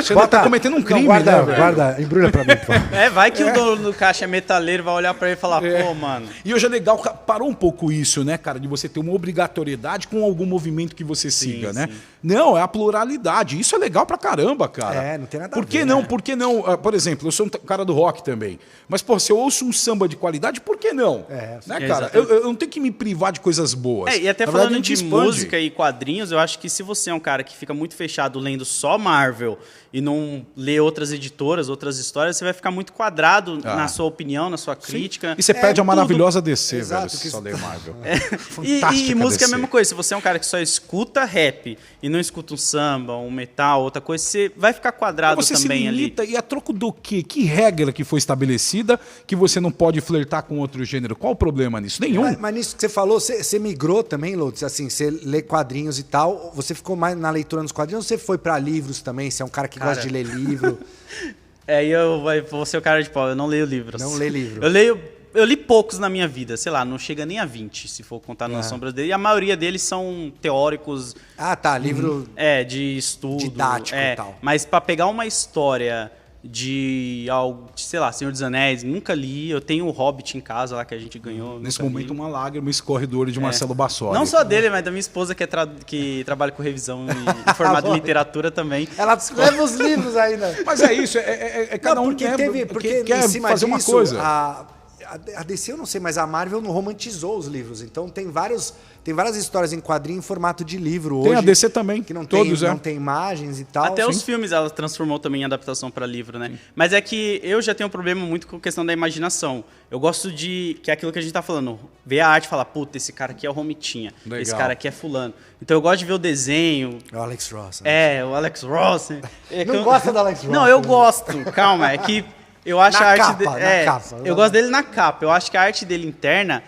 Você não tá cometendo um crime, guarda, né, velho? guarda, embrulha pra mim, pô. Vai que o dono do caixa é metaleiro, vai olhar pra ele e falar, pô, mano. E hoje é legal, parou um pouco isso, né, cara, de você ter uma obrigatoriedade com algum movimento que você siga, né? sim. Não, é a pluralidade. Isso é legal pra caramba, cara. Não tem nada a Por que ver, não? né? Por que não? Por exemplo, eu sou um cara do rock também. Mas, pô, se eu ouço um samba de qualidade, por que não? Né, cara? exatamente. Eu não tenho que me privar de coisas boas. E até Na verdade, a falando gente de expande. música e quadrinhos, eu acho que se você é um cara que fica muito fechado lendo só Marvel e não lê outras editoras, outras histórias, você vai ficar muito quadrado na sua opinião, na sua crítica. E você perde a tudo. maravilhosa DC, Exato, velho, se que só ler Marvel. E Fantástica música é a DC. mesma coisa. Se você é um cara que só escuta rap e não escuta um samba, um metal, outra coisa, você vai ficar quadrado Você também se ali. limita, e a troco do quê? Que regra que foi estabelecida que você não pode flertar com outro gênero? Qual o problema nisso? Nenhum. Mas nisso que você falou, você migrou também, Lourdes? Assim, você lê quadrinhos e tal, você ficou mais na leitura dos quadrinhos ou você foi pra livros também? Você é um cara que gosta de ler livro? Eu vou ser o cara de pau, eu não leio livros. Não lê livro. Eu li poucos na minha vida, sei lá, não chega nem a 20, se for contar nas sombras dele. E a maioria deles são teóricos. Ah, tá, livro... De estudo. Didático e tal. Mas pra pegar uma história sei lá, Senhor dos Anéis, nunca li. Eu tenho o Hobbit em casa lá que a gente ganhou. Nesse momento, uma lágrima escorre do olho de Marcelo Bassoli. Não só dele, mas da minha esposa que trabalha com revisão e formada em literatura também. Ela leva os livros ainda. Mas é isso, cada Não, um porque quer em cima fazer uma disso, coisa. A DC eu não sei, mas a Marvel não romantizou os livros. Então tem várias histórias em quadrinho em formato de livro hoje. Tem a DC também, que não todos, não tem imagens e tal. Até os filmes ela transformou também em adaptação para livro, né? Sim. Mas é que eu já tenho um problema muito com a questão da imaginação. Eu gosto que é aquilo que a gente tá falando, ver a arte e falar, puta, esse cara aqui é o Romitinha, esse cara aqui é fulano. Então eu gosto de ver o desenho. É o Alex Ross. Né? O Alex Ross. Não gosta do Alex Ross? Não, eu gosto. Calma, é que eu acho na a arte capa, dele. Na capa. Eu gosto dele na capa. Eu acho que a arte dele interna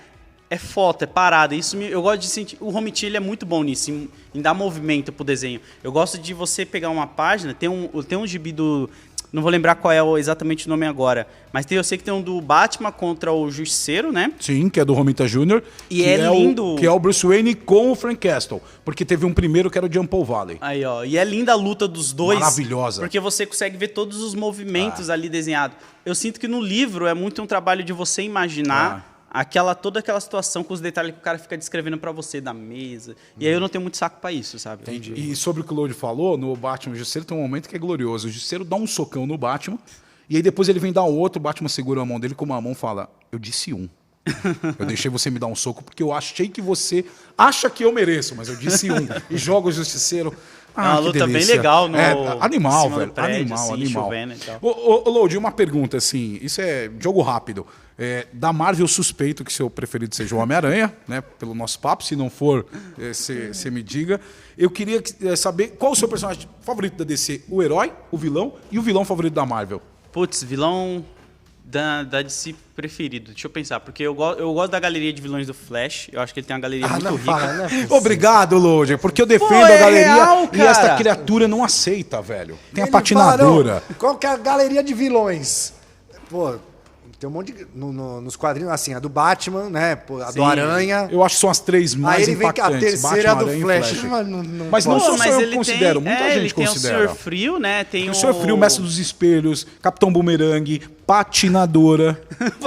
é foto, é parada. Eu gosto de sentir. O Romitinho ele é muito bom nisso, em dar movimento pro desenho. Eu gosto de você pegar uma página, tem um gibi do. Não vou lembrar qual é exatamente o nome agora. Mas eu sei que tem um do Batman contra o Justiceiro, né? Sim, que é do Romita Jr. E é lindo. Que é o Bruce Wayne com o Frank Castle. Porque teve um primeiro que era o John Paul Valley. Aí, ó. E é linda a luta dos dois. Maravilhosa. Porque você consegue ver todos os movimentos ali desenhados. Eu sinto que no livro é muito um trabalho de você imaginar toda aquela situação com os detalhes que o cara fica descrevendo pra você da mesa. E aí eu não tenho muito saco pra isso, sabe? Entendi. E sobre o que o Lodi falou, no Batman Justiceiro tem um momento que é glorioso. O Justiceiro dá um socão no Batman, e aí depois ele vem dar outro, o Batman segura a mão dele com uma mão e fala, eu disse um. Eu deixei você me dar um soco porque eu achei que você acha que eu mereço, mas eu disse um. E joga o Justiceiro. Uma luta bem legal no animal, velho. Prédio, animal, assim, animal. Chovendo e tal. Ô, Lodi, uma pergunta, assim, isso é jogo rápido. Da Marvel, suspeito que seu preferido seja o Homem-Aranha, né? Pelo nosso papo. Se não for, você me diga. Eu queria saber qual o seu personagem favorito da DC: o herói, o vilão e o vilão favorito da Marvel. Putz, vilão da DC preferido. Deixa eu pensar, porque eu gosto da galeria de vilões do Flash. Eu acho que ele tem uma galeria muito rica. Obrigado, Loja, porque eu defendo a galeria real, e esta criatura não aceita, velho. Tem a patinadora. Fala, qual que é a galeria de vilões? Pô, tem um monte de... nos quadrinhos, assim, a do Batman, né? A do Aranha. Eu acho que são as três mais aí ele impactantes. Vem que a terceira Batman, é do Flash. Mas não só eu considero, muita gente considera. Tem o Senhor Frio, né? Tem o Senhor Frio, Mestre dos Espelhos, Capitão Boomerang, Patinadora.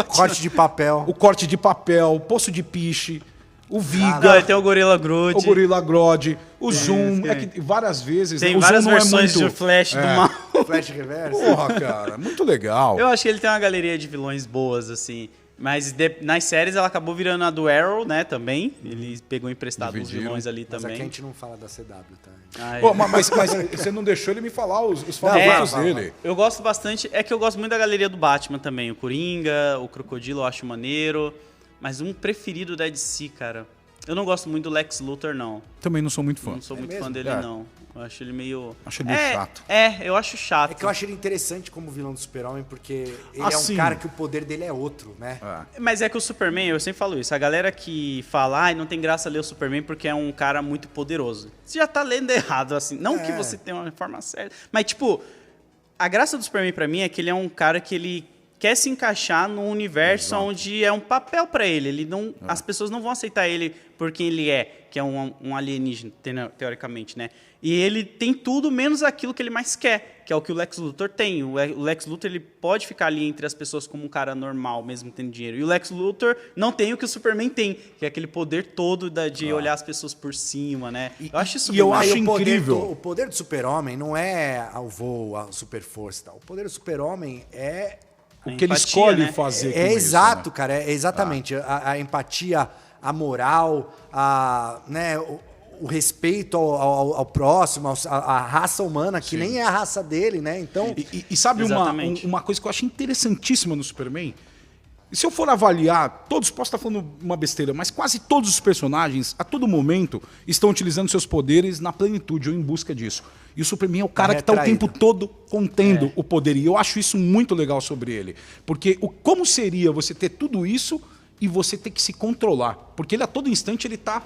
Corte de papel. O corte de papel, Poço de Piche, o Viga. Tem o Gorila Grodd. O Gorila Grodd, o Zoom. Que várias vezes... Tem o várias Zoom versões não é muito... de Flash do mal. Flash Reverso. Porra, cara, muito legal. Eu acho que ele tem uma galeria de vilões boas, assim. Mas nas séries ela acabou virando a do Arrow, né, também. Ele pegou emprestado os vilões ali mas também. Aqui a gente não fala da CW, tá? Pô, mas você não deixou ele me falar os favoritos dele. Eu gosto bastante... É que eu gosto muito da galeria do Batman também. O Coringa, o Crocodilo eu acho maneiro. Mas um preferido da DC, cara... Eu não gosto muito do Lex Luthor, não. Também não sou muito fã. Não sou muito fã dele, não. Eu acho ele meio... Acho ele meio chato. Eu acho chato. É que eu acho ele interessante como vilão do Super-Homem, porque ele é um cara que o poder dele é outro, né? Mas é que o Superman, eu sempre falo isso, a galera que fala, não tem graça ler o Superman porque é um cara muito poderoso. Você já tá lendo errado, assim. Não que você tenha uma forma certa. Mas, tipo, a graça do Superman pra mim é que ele é um cara que ele quer se encaixar num universo onde é um papel pra ele. Ele não, as pessoas não vão aceitar ele por quem ele é, que é um alienígena, teoricamente, né? E ele tem tudo menos aquilo que ele mais quer, que é o que o Lex Luthor tem. O Lex Luthor ele pode ficar ali entre as pessoas como um cara normal, mesmo tendo dinheiro. E o Lex Luthor não tem o que o Superman tem, que é aquele poder todo de olhar as pessoas por cima, né? Eu acho isso incrível. O poder do Super-Homem não é o voo, a super força e tal. O poder do Super-Homem é... O que ele escolhe fazer com isso, exato, né? cara. É exatamente. A empatia, a moral, né, o respeito ao próximo, à raça humana, que nem é a raça dele, né? Então... E sabe uma coisa que eu acho interessantíssima no Superman? E se eu for avaliar, posso estar falando uma besteira, mas quase todos os personagens, a todo momento, estão utilizando seus poderes na plenitude ou em busca disso. E o Superman é o cara que está o tempo todo contendo o poder. E eu acho isso muito legal sobre ele. Porque como seria você ter tudo isso e você ter que se controlar? Porque ele a todo instante ele está...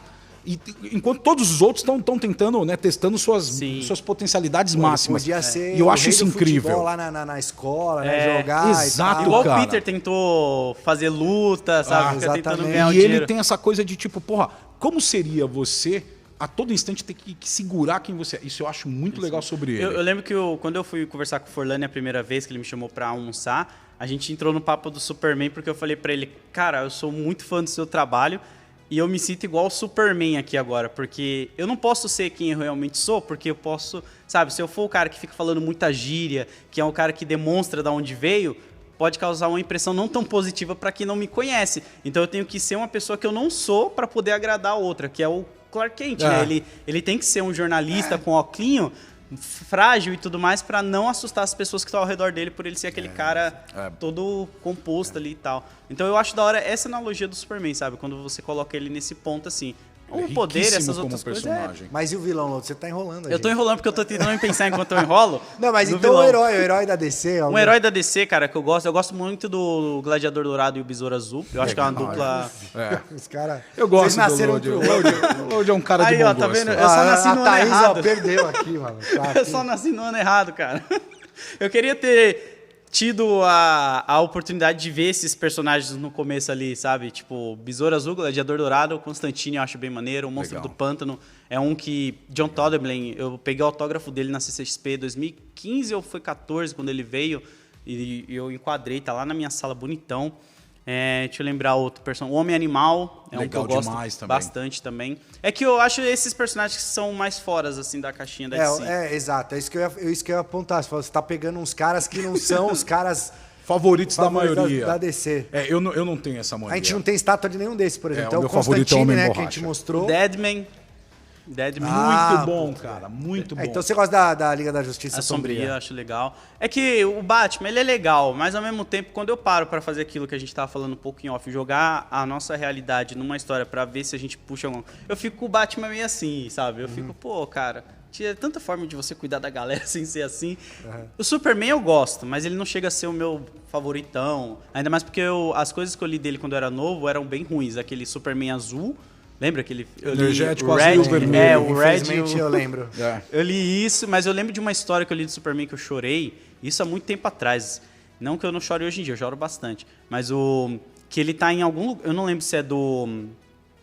enquanto todos os outros estão tentando, né, testando suas potencialidades máximas. Podia ser e eu acho isso incrível. Lá na escola, né, jogar. Exato, igual cara. o Peter tentou fazer luta, sabe? Fica tentando ganhar o e dinheiro. ele tem essa coisa de tipo, porra, como seria você a todo instante ter que segurar quem você é. Isso eu acho muito legal sobre ele. Eu lembro que quando eu fui conversar com o Forlani a primeira vez, que ele me chamou pra almoçar, a gente entrou no papo do Superman, porque eu falei pra ele, cara, eu sou muito fã do seu trabalho e eu me sinto igual o Superman aqui agora, porque eu não posso ser quem eu realmente sou, porque eu posso, sabe, se eu for o cara que fica falando muita gíria, que é um cara que demonstra de onde veio, pode causar uma impressão não tão positiva para quem não me conhece. Então eu tenho que ser uma pessoa que eu não sou para poder agradar a outra, que é o Clark Kent, né? Ele tem que ser um jornalista com óculinho, frágil e tudo mais, para não assustar as pessoas que estão ao redor dele, por ele ser aquele cara todo composto ali e tal. Então eu acho da hora essa analogia do Superman, sabe? Quando você coloca ele nesse ponto assim. O poder, essas outras coisas. Mas e o vilão, Loto? Você tá enrolando. Eu tô enrolando porque eu tô tentando pensar enquanto eu enrolo. Não, mas então o herói da DC. Um herói da DC, cara, que eu gosto muito do Gladiador Dourado e o Besouro Azul. Eu acho que é uma dupla. Os caras. Eu gosto Vocês nasceram do Lodi. O Lodi é um cara de bom Aí, ó, tá gosto. vendo? Eu só nasci no ano errado. Ó, perdeu aqui, mano. Tá Eu só nasci no ano errado, cara. Eu queria ter tido a oportunidade de ver esses personagens no começo ali, sabe? Tipo, Besouro Azul, Gladiador Dourado, Constantine eu acho bem maneiro, o Monstro do Pântano é um que... John Toddeblen, eu peguei o autógrafo dele na CCXP 2015 ou foi 14, quando ele veio, e eu enquadrei, tá lá na minha sala bonitão. Deixa eu lembrar outro personagem. O Homem-Animal é legal, um que eu gosto demais também. bastante também. É que eu acho esses personagens que são mais foras, assim, da caixinha da DC. Exato. É isso que eu ia apontar. Você tá pegando uns caras que não são os caras favoritos da maioria. Da DC. Eu não tenho essa mania. A gente não tem estátua de nenhum desses, por exemplo. Então, o meu o favorito é o Constantine, Homem né, Borracha. que a gente mostrou. Deadman. Muito bom, cara. Muito bom. Então você gosta da Liga da Justiça A Sombria? Sombria, eu acho legal. É que o Batman, ele é legal, mas ao mesmo tempo, quando eu paro pra fazer aquilo que a gente tava falando um pouco em off, jogar a nossa realidade numa história pra ver se a gente puxa algum... Eu fico com o Batman meio assim, sabe? Eu fico, pô, cara, tinha tanta forma de você cuidar da galera sem ser assim. O Superman eu gosto, mas ele não chega a ser o meu favoritão. Ainda mais porque as coisas que eu li dele quando eu era novo eram bem ruins. Aquele Superman azul... Lembra aquele... Energético Red, azul vermelho. o Red. Infelizmente eu lembro. Eu li isso, mas eu lembro de uma história que eu li do Superman que eu chorei, isso há muito tempo atrás. Não que eu não chore hoje em dia, eu choro bastante. Mas que ele tá em algum lugar... Eu não lembro se é do...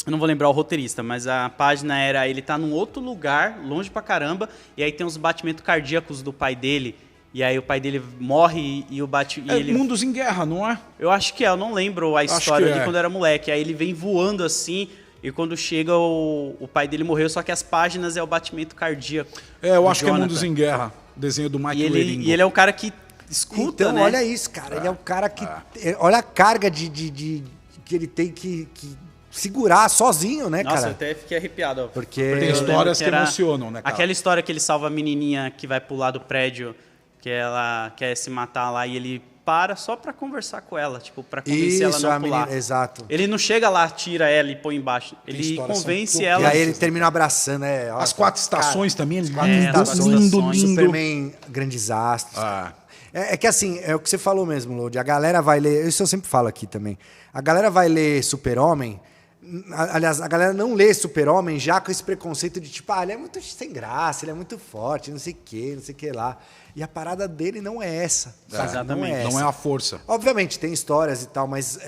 Eu não vou lembrar o roteirista, mas a página era... Ele tá num outro lugar, longe pra caramba, e aí tem uns batimentos cardíacos do pai dele... E aí o pai dele morre e o ele... Mundos em Guerra, não é? Eu acho que eu não lembro a história de quando eu era moleque. Aí ele vem voando assim... E quando chega, o pai dele morreu, só que as páginas é o batimento cardíaco. Eu acho que é Mundos em Guerra, desenho do Mike Wieringo. E ele é um cara que escuta, então, né? olha isso, cara. Ele é um cara que... Olha a carga que ele tem que segurar sozinho, né, cara? Nossa, eu até fiquei arrepiado. Ó. Porque tem histórias que emocionam, né, cara? Aquela história que ele salva a menininha que vai pular do prédio, que ela quer se matar lá, e ele... para só pra conversar com ela, tipo, pra convencer ela a não pular. Menina, exato. Ele não chega lá, tira ela e põe embaixo. Ele convence ela. E aí ele termina abraçando, né? As 4 estações também, lindo. Superman, Grandes Astros. É que assim, é o que você falou mesmo, Lodi. A galera vai ler, isso eu sempre falo aqui também. A galera vai ler Super-Homem. Aliás, a galera não lê Super-Homem já com esse preconceito de tipo, ele é muito sem graça, ele é muito forte, não sei o que lá. E a parada dele não é essa. Exatamente. Não é a força. Obviamente, tem histórias e tal, mas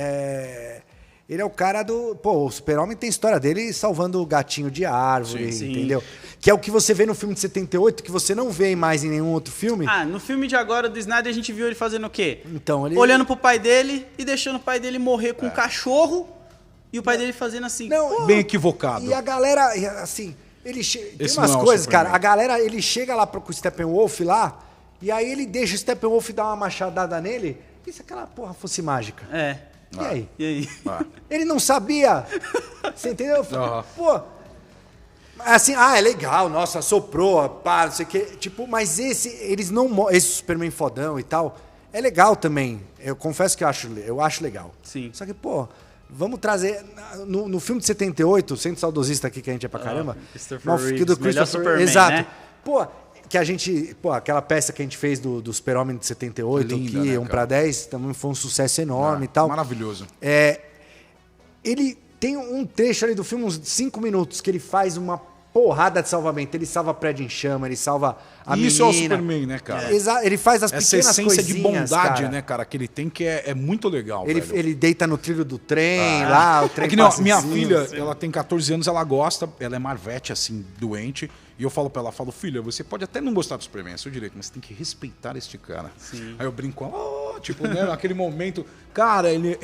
ele é o cara do... Pô, o Super-Homem tem história dele salvando o gatinho de árvore, entendeu? Que é o que você vê no filme de 78, que você não vê mais em nenhum outro filme. No filme de agora do Snyder, a gente viu ele fazendo o quê? Então, olhando pro pai dele e deixando o pai dele morrer com um cachorro e o pai dele fazendo assim. Não, bem equivocado. E a galera, assim... Tem umas coisas, cara. A galera, ele chega lá com o Steppenwolf lá, e aí ele deixa o Steppenwolf dar uma machadada nele. E se aquela porra fosse mágica? E aí? E aí? Ele não sabia. Você entendeu? Pô, assim, é legal, nossa, soprou, pá, não sei o quê. Tipo, mas eles não... Esse Superman fodão e tal, é legal também. Eu confesso que eu acho legal. Sim. Só que, pô... Vamos trazer... No filme de 78, sendo saudosista aqui, que a gente é pra caramba... Christopher Reeves, do melhor Superman, exato. né? Pô, que a gente... Pô, aquela peça que a gente fez do Super-Homem de 78, linda, que né, 1 para 10, também foi um sucesso enorme e tal. Maravilhoso. Ele tem um trecho ali do filme, uns 5 minutos, que ele faz uma porrada de salvamento. Ele salva prédio em chama, ele salva a menina. Isso é o Superman, né, cara? Ele faz as Essa pequenas essência de coisinhas, bondade, cara. né, cara, que ele tem, que é muito legal, velho. Ele deita no trilho do trem, lá, o trem É que nem, ó, passa em minha cima. filha, ela tem 14 anos, ela gosta, ela é Marvete, assim, doente. E eu falo pra ela, filha, você pode até não gostar do Superman, é seu direito, mas você tem que respeitar este cara. Sim. Aí eu brinco, tipo, né, naquele momento. Cara, ele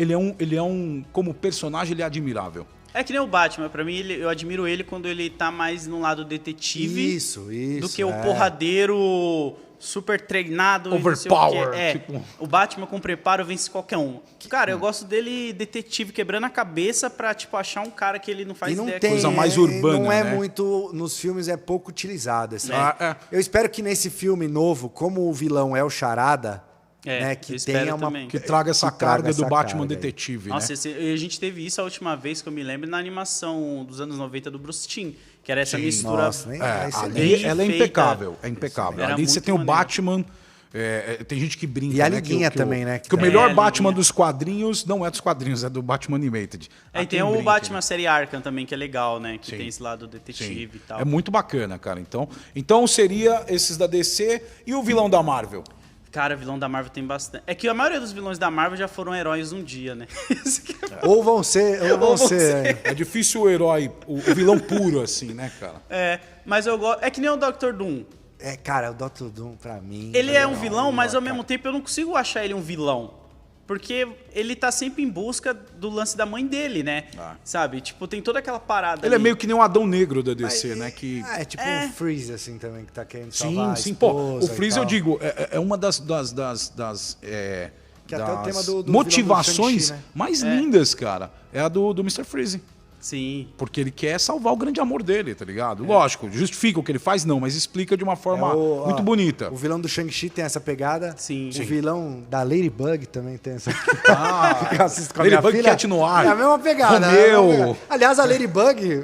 é um. Como personagem, ele é admirável. É que nem o Batman, pra mim eu admiro ele quando ele tá mais no lado detetive Isso, do que o porradeiro super treinado. e não sei o Overpower, quê. tipo- O Batman com preparo vence qualquer um. Cara, eu gosto dele detetive, quebrando a cabeça pra, tipo, achar um cara que ele não faz E não ideia. tem, Coisa mais urbana, não é né? muito, nos filmes é pouco utilizado. Assim. É. Eu espero que nesse filme novo, como o vilão é o Charada, né, eu que espero tenha uma... também. Que traga essa Que traga carga essa do Batman carga aí. detetive, Nossa, né? a gente teve isso a última vez que eu me lembro na animação dos anos 90 do Bruce Timm, que era essa Sim. mistura. Nossa, nem é, Ali, bem ela é feita. impecável, é impecável. Era Ali você muito tem o maneiro. Batman, tem gente que brinca, E a né, Liguinha que também, né, que Que o tá- melhor a Batman Liguinha. dos quadrinhos não é dos quadrinhos, é do Batman Animated. E tem o brinco, Batman né? série Arkham também, que é legal, né? Que Sim. tem esse lado detetive Sim. e tal. É muito bacana, cara. Então seria esses da DC e o vilão da Marvel. Cara, vilão da Marvel tem bastante. É que a maioria dos vilões da Marvel já foram heróis um dia, né? Ou vão ser... Ou vão ser. É difícil o herói, o vilão puro, assim, né, cara? Mas eu gosto. É que nem o Dr. Doom. Cara, o Dr. Doom, pra mim... Ele é um vilão, mas ao mesmo tempo eu não consigo achar ele um vilão. Porque ele tá sempre em busca do lance da mãe dele, né? Sabe? Tipo, tem toda aquela parada Ele é ali. meio que nem um Adão Negro da DC, né? Que... É tipo um Freeze, assim, também, que tá querendo salvar a Sim, pô. esposa O e Freeze, tal. eu digo, é uma das Que até o tema do vilão do motivações Shang-Chi, né? mais lindas, cara. É a do Mr. Freeze. Sim. Porque ele quer salvar o grande amor dele, tá ligado? Lógico, justifica o que ele faz, não, mas explica de uma forma muito bonita. O vilão do Shang-Chi tem essa pegada. Sim. O vilão da Ladybug também tem essa. Ah, Eu assisto com a minha Ladybug filha. Cat Noir. É a mesma pegada. Romeu. é a mesma pegada. Aliás, a Ladybug,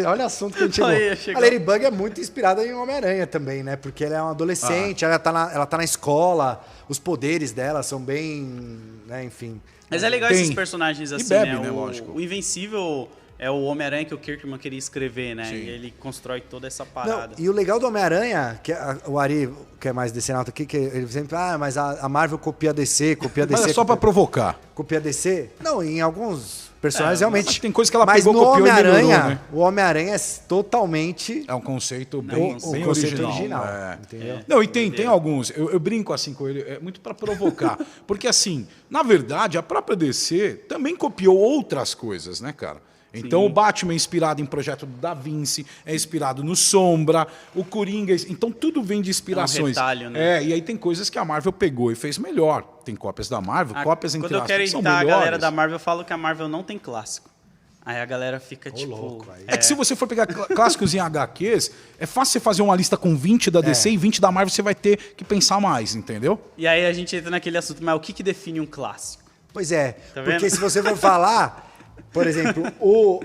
olha o assunto que a gente chegou. Aí, chegou. A Ladybug é muito inspirada em Homem-Aranha também, né? Porque ela é uma adolescente, ela tá na escola, os poderes dela são bem, né, enfim. Mas é legal Tem. esses personagens assim, bebe, né? né, lógico. O Invencível é o Homem-Aranha que o Kirkman queria escrever, né? Sim. E ele constrói toda essa Não, parada. e o legal do Homem-Aranha, que o Ari, que é mais DC aqui, que ele sempre, mas a Marvel copia a DC, copia a DC. Mas é só pra provocar. Copia a DC? Não, em alguns personagens realmente. mas tem coisa que ela mas pegou, no copiou e Homem-Aranha, melhorou, né? o Homem-Aranha é totalmente É um conceito o bem conceito original. entendeu? Não, e tem alguns. Eu brinco assim com ele, é muito pra provocar. Porque, assim, na verdade, a própria DC também copiou outras coisas, né, cara? Então o Batman é inspirado em Projeto Da Vinci, é inspirado no Sombra, o Coringa... Então tudo vem de inspirações. retalho, né? E aí tem coisas que a Marvel pegou e fez melhor. Tem cópias da Marvel, cópias entre Quando eu quero aspas, que são irritar a melhores. galera da Marvel, eu falo que a Marvel não tem clássico. Aí a galera fica tipo. louco, aí. É que se você for pegar clássicos em HQs, é fácil você fazer uma lista com 20 da DC e 20 da Marvel, você vai ter que pensar mais, entendeu? E aí a gente entra naquele assunto, mas o que define um clássico? Pois é, Tá porque vendo? se você for falar, por exemplo,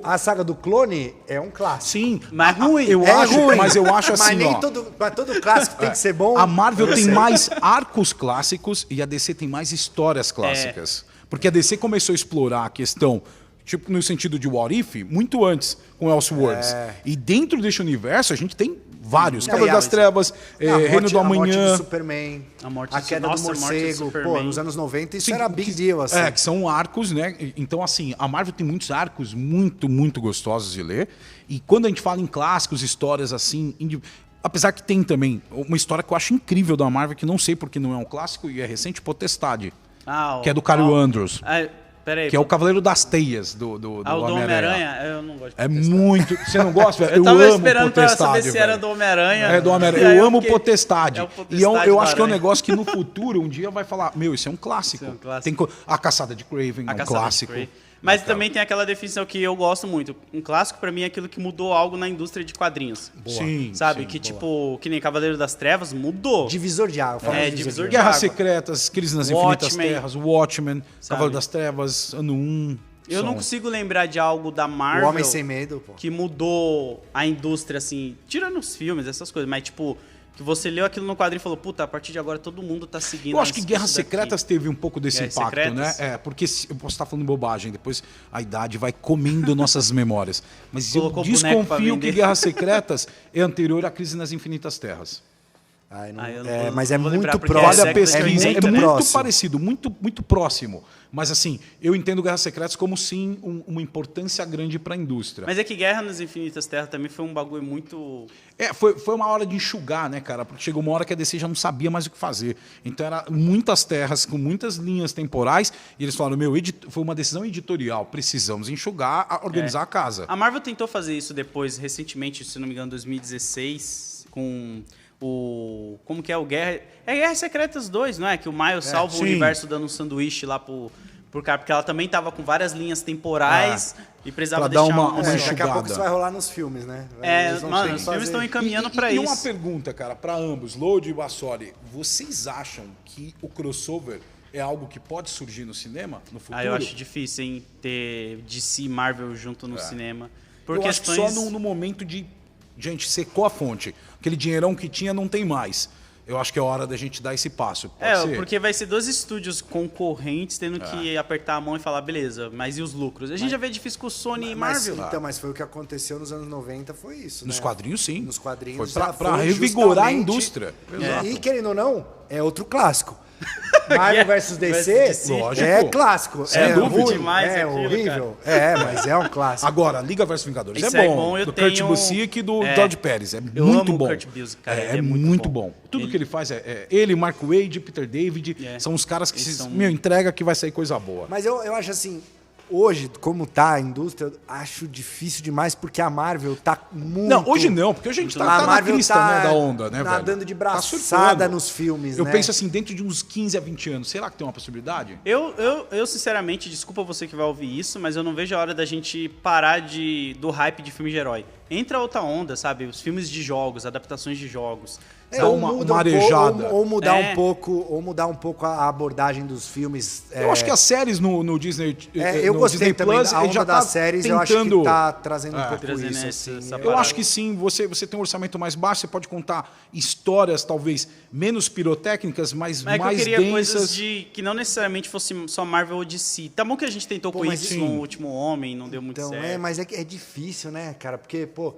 a saga do Clone é um clássico. Sim. Mas ruim. Eu É acho, ruim, mas eu acho assim, mas nem ó, todo clássico tem que ser bom. a Marvel Eu tem sei. mais arcos clássicos e a DC tem mais histórias clássicas. Porque a DC começou a explorar a questão, tipo, no sentido de What If, muito antes, com Elseworlds. E dentro desse universo, a gente tem vários. Não, Cavaleiro e a- das Trevas, Reino do A morte Amanhã. do Superman, A morte a do- queda nossa, do a morte do morcego. Pô, Superman. nos anos 90 isso Sim, era big deal, assim. Que são arcos, né? Então, assim, a Marvel tem muitos arcos muito, muito gostosos de ler. E quando a gente fala em clássicos, histórias assim... Apesar que tem também uma história que eu acho incrível da Marvel, que não sei porque não é um clássico e é recente, Potestade. Que é do Carl Andrews. Peraí. Que é o Cavaleiro das Teias do o do Homem-Aranha. Homem-Aranha? Eu não gosto de É Potestade. muito... Você não gosta, velho? Eu tava amo esperando pra Potestade, saber se era velho. do Homem-Aranha. É do Homem-Aranha. E aí Eu amo fiquei- Potestade. É o E Potestade eu acho que é um do Aranha. negócio que no futuro, um dia vai falar, meu, isso é um clássico. Isso é um clássico. Tem a Caçada de Craven, é A um Caçada de clássico. Prey. Mas também tem aquela definição que eu gosto muito. Um clássico, pra mim, é aquilo que mudou algo na indústria de quadrinhos. Sim, Sabe? sim. Que tipo, que nem Cavaleiro das Trevas mudou. Divisor de água. eu falo É, de divisor de Guerras água. Secretas, Crise nas Infinitas Watchmen. Terras, Watchmen, Sabe? Cavaleiro das Trevas, Ano 1. Eu não consigo lembrar de algo da Marvel O Homem Sem Medo, pô. que mudou a indústria, assim, tirando os filmes, essas coisas, mas tipo, que você leu aquilo no quadrinho e falou, puta, a partir de agora todo mundo tá seguindo. Eu acho que isso Guerras daqui. Secretas teve um pouco desse Guerras impacto, Secretas? né? Porque eu posso estar falando bobagem, depois a idade vai comendo nossas memórias. Mas Colocou eu boneco pra desconfio que vender. Guerras Secretas é anterior à Crise nas Infinitas Terras. Ai, não- Eu não é, vou- mas é não vou lembrar, muito porque Vale próximo. a pesquisa, é muito muito próximo. parecido, muito próximo. Mas assim, eu entendo Guerras Secretas como sim uma importância grande para a indústria. Mas é que Guerra nas Infinitas Terras também foi um bagulho muito... Foi uma hora de enxugar, né, cara? Porque chegou uma hora que a DC já não sabia mais o que fazer. Então, era muitas terras com muitas linhas temporais. E eles falaram, foi uma decisão editorial. Precisamos enxugar, organizar a casa. A Marvel tentou fazer isso depois, recentemente, se não me engano, 2016, com o... Como que é o Guerra... É Guerras Secretas 2, não é? Que o Miles salva o sim. universo dando um sanduíche lá pro cara, porque ela também tava com várias linhas temporais e precisava Pra dar deixar uma uma É, enxugada. daqui a pouco isso vai rolar nos filmes, né? Eles vão mano, ter que os filmes fazer. estão encaminhando pra E isso. uma pergunta, cara, para ambos, Lodi e Bassoli. Vocês acham que o crossover é algo que pode surgir no cinema no futuro? Eu acho difícil, hein, ter DC e Marvel junto no cinema. Por Eu acho que questões... só no momento de... Gente, secou a fonte. Aquele dinheirão que tinha não tem mais. Eu acho que é hora da gente dar esse passo. Pode ser? Porque vai ser dois estúdios concorrentes tendo que apertar a mão e falar, beleza, mas e os lucros? A gente já vê difícil com Sony e Marvel. Então, mas foi o que aconteceu nos anos 90, foi isso, Nos né? quadrinhos, sim. Nos quadrinhos. Foi já pra revigorar a justamente- indústria. Exato. E, querendo ou não, é outro clássico. Marvel vs DC, DC. Lógico. é clássico. Sem é dúvida. ruim, Demais é aquilo, horrível. É, mas é um clássico. Agora, Liga vs Vingadores Isso é é bom. bom, eu do Kurt tenho- Busiek e do É. Todd Pérez. É Eu muito amo o bom. Kurt Busiek, cara, É ele é muito muito bom. bom. Tudo Ele- que ele faz ele, Mark Waid, Peter David, são os caras que Eles são- entrega que vai sair coisa boa. Mas eu acho assim, hoje, como tá a indústria, eu acho difícil demais, porque a Marvel tá muito... Não, hoje não, porque hoje a gente tá a na Marvel crista, tá né, da onda, né, velho? nadando de Tá braçada surfando. nos filmes, Eu né? penso assim, dentro de uns 15 a 20 anos, será que tem uma possibilidade? Eu sinceramente, desculpa você que vai ouvir isso, mas eu não vejo a hora da gente parar do hype de filme de herói. Entra outra onda, sabe? Os filmes de jogos, adaptações de jogos. É, Dá ou uma muda arejada. ou mudar É. ou mudar um pouco a abordagem dos filmes. Eu acho que as séries no Disney, eu no gostei Disney também Plus, a ele onda já das tá séries, tentando... eu acho que tá trazendo um pouco Trazendo isso. essa Assim, parada. Eu acho que sim, você tem um orçamento mais baixo, você pode contar histórias talvez menos pirotécnicas, mas Mas é que eu mais queria densas. coisas que não necessariamente fosse só Marvel ou DC. Tá bom que a gente tentou Pô, com mas isso sim. no Último Homem, não deu muito Então, certo. mas é difícil, né, cara? Porque, pô,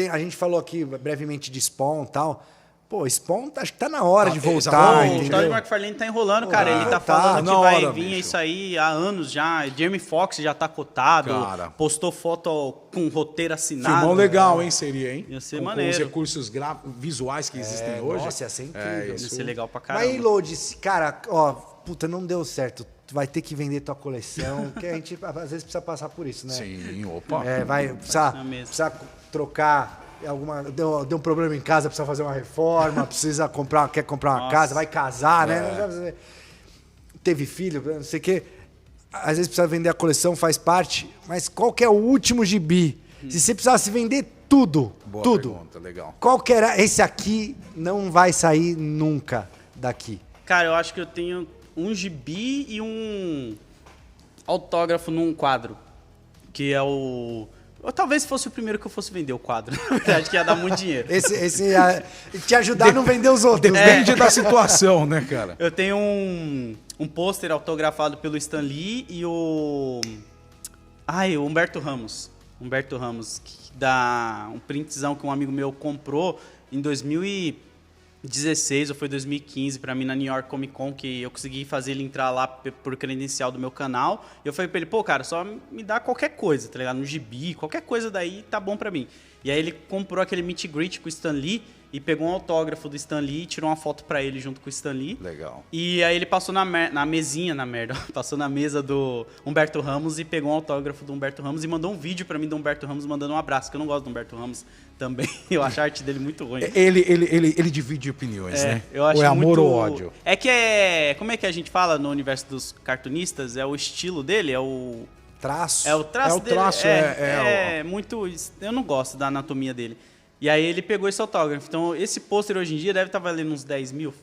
a gente falou aqui brevemente de Spawn e tal. Pô, Spawn acho que tá na hora de voltar, exatamente. O Todd entendeu? McFarlane tá enrolando, cara. Ele tá tá falando que na vai hora, vir bicho. isso aí há anos já. Jamie Foxx já tá cotado. Cara. Postou foto com roteiro assinado. Filmão legal, hein, seria, hein? Ia ser com maneiro. os recursos visuais que existem hoje. Nossa, ia ser incrível. Ia ser legal pra Mas caramba. aí, Lourdes, cara, ó, puta, não deu certo. Tu vai ter que vender tua coleção, que a gente às vezes precisa passar por isso, né? Sim, opa. É, na mesa. precisa trocar deu um problema em casa, precisa fazer uma reforma, quer comprar uma casa, vai casar, né? Teve filho, não sei o quê. Às vezes precisa vender a coleção, faz parte, mas qual que é o último gibi? Se você precisasse vender tudo, Boa tudo. pergunta, legal. Qual que era? Esse aqui não vai sair nunca daqui. Cara, eu acho que eu tenho um gibi e um autógrafo num quadro. Que é o... Ou talvez fosse o primeiro que eu fosse vender o quadro. Na verdade, que ia dar muito dinheiro. Esse ia te ajudar a não vender os outros. Depende da situação, né, cara? Eu tenho um pôster autografado pelo Stan Lee e o Humberto Ramos. Humberto Ramos, que dá um printzão que um amigo meu comprou em 2016 ou foi 2015 pra mim na New York Comic Con, que eu consegui fazer ele entrar lá por credencial do meu canal. E eu falei pra ele, pô, cara, só me dá qualquer coisa, tá ligado? No gibi, qualquer coisa daí tá bom pra mim. E aí ele comprou aquele meet and greet com o Stan Lee e pegou um autógrafo do Stan Lee e tirou uma foto pra ele junto com o Stan Lee. Legal. E aí ele passou na mesinha, passou na mesa do Humberto Ramos e pegou um autógrafo do Humberto Ramos e mandou um vídeo pra mim do Humberto Ramos mandando um abraço, que eu não gosto do Humberto Ramos também. Eu acho a arte dele muito ruim. Ele divide opiniões, né? Eu acho ou é amor muito... ou ódio? É que como é que a gente fala no universo dos cartunistas? É o estilo dele, é o Traço. traço É o dele. traço, Muito... Eu não gosto da anatomia dele. E aí ele pegou esse autógrafo. Então esse pôster hoje em dia deve estar valendo uns 10 mil,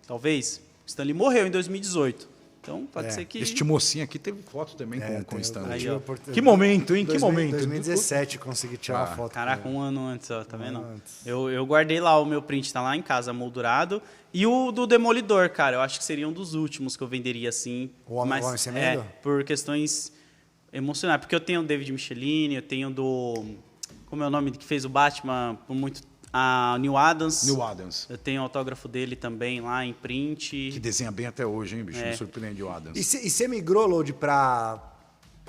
talvez. O Stan Lee morreu em 2018. Então pode ser que... Este mocinho aqui teve foto também com o eu stand. tive ó. a oportunidade- Que momento, hein? Que 2000 momento. 2017 consegui tirar uma foto. Caraca, um ano antes, ó, tá vendo? antes. Eu guardei lá o meu print, tá lá em casa, moldurado. E o do Demolidor, cara, eu acho que seria um dos últimos que eu venderia assim. O Homem Sem Medo? Por questões emocionais. Porque eu tenho o David Michelini, eu tenho do... Como é o nome que fez o Batman por muito... A Neil Adams. Neil Adams. Eu tenho o autógrafo dele também lá em print. Que desenha bem até hoje, hein, bicho? Me surpreende o Adams. E você migrou, Load, pra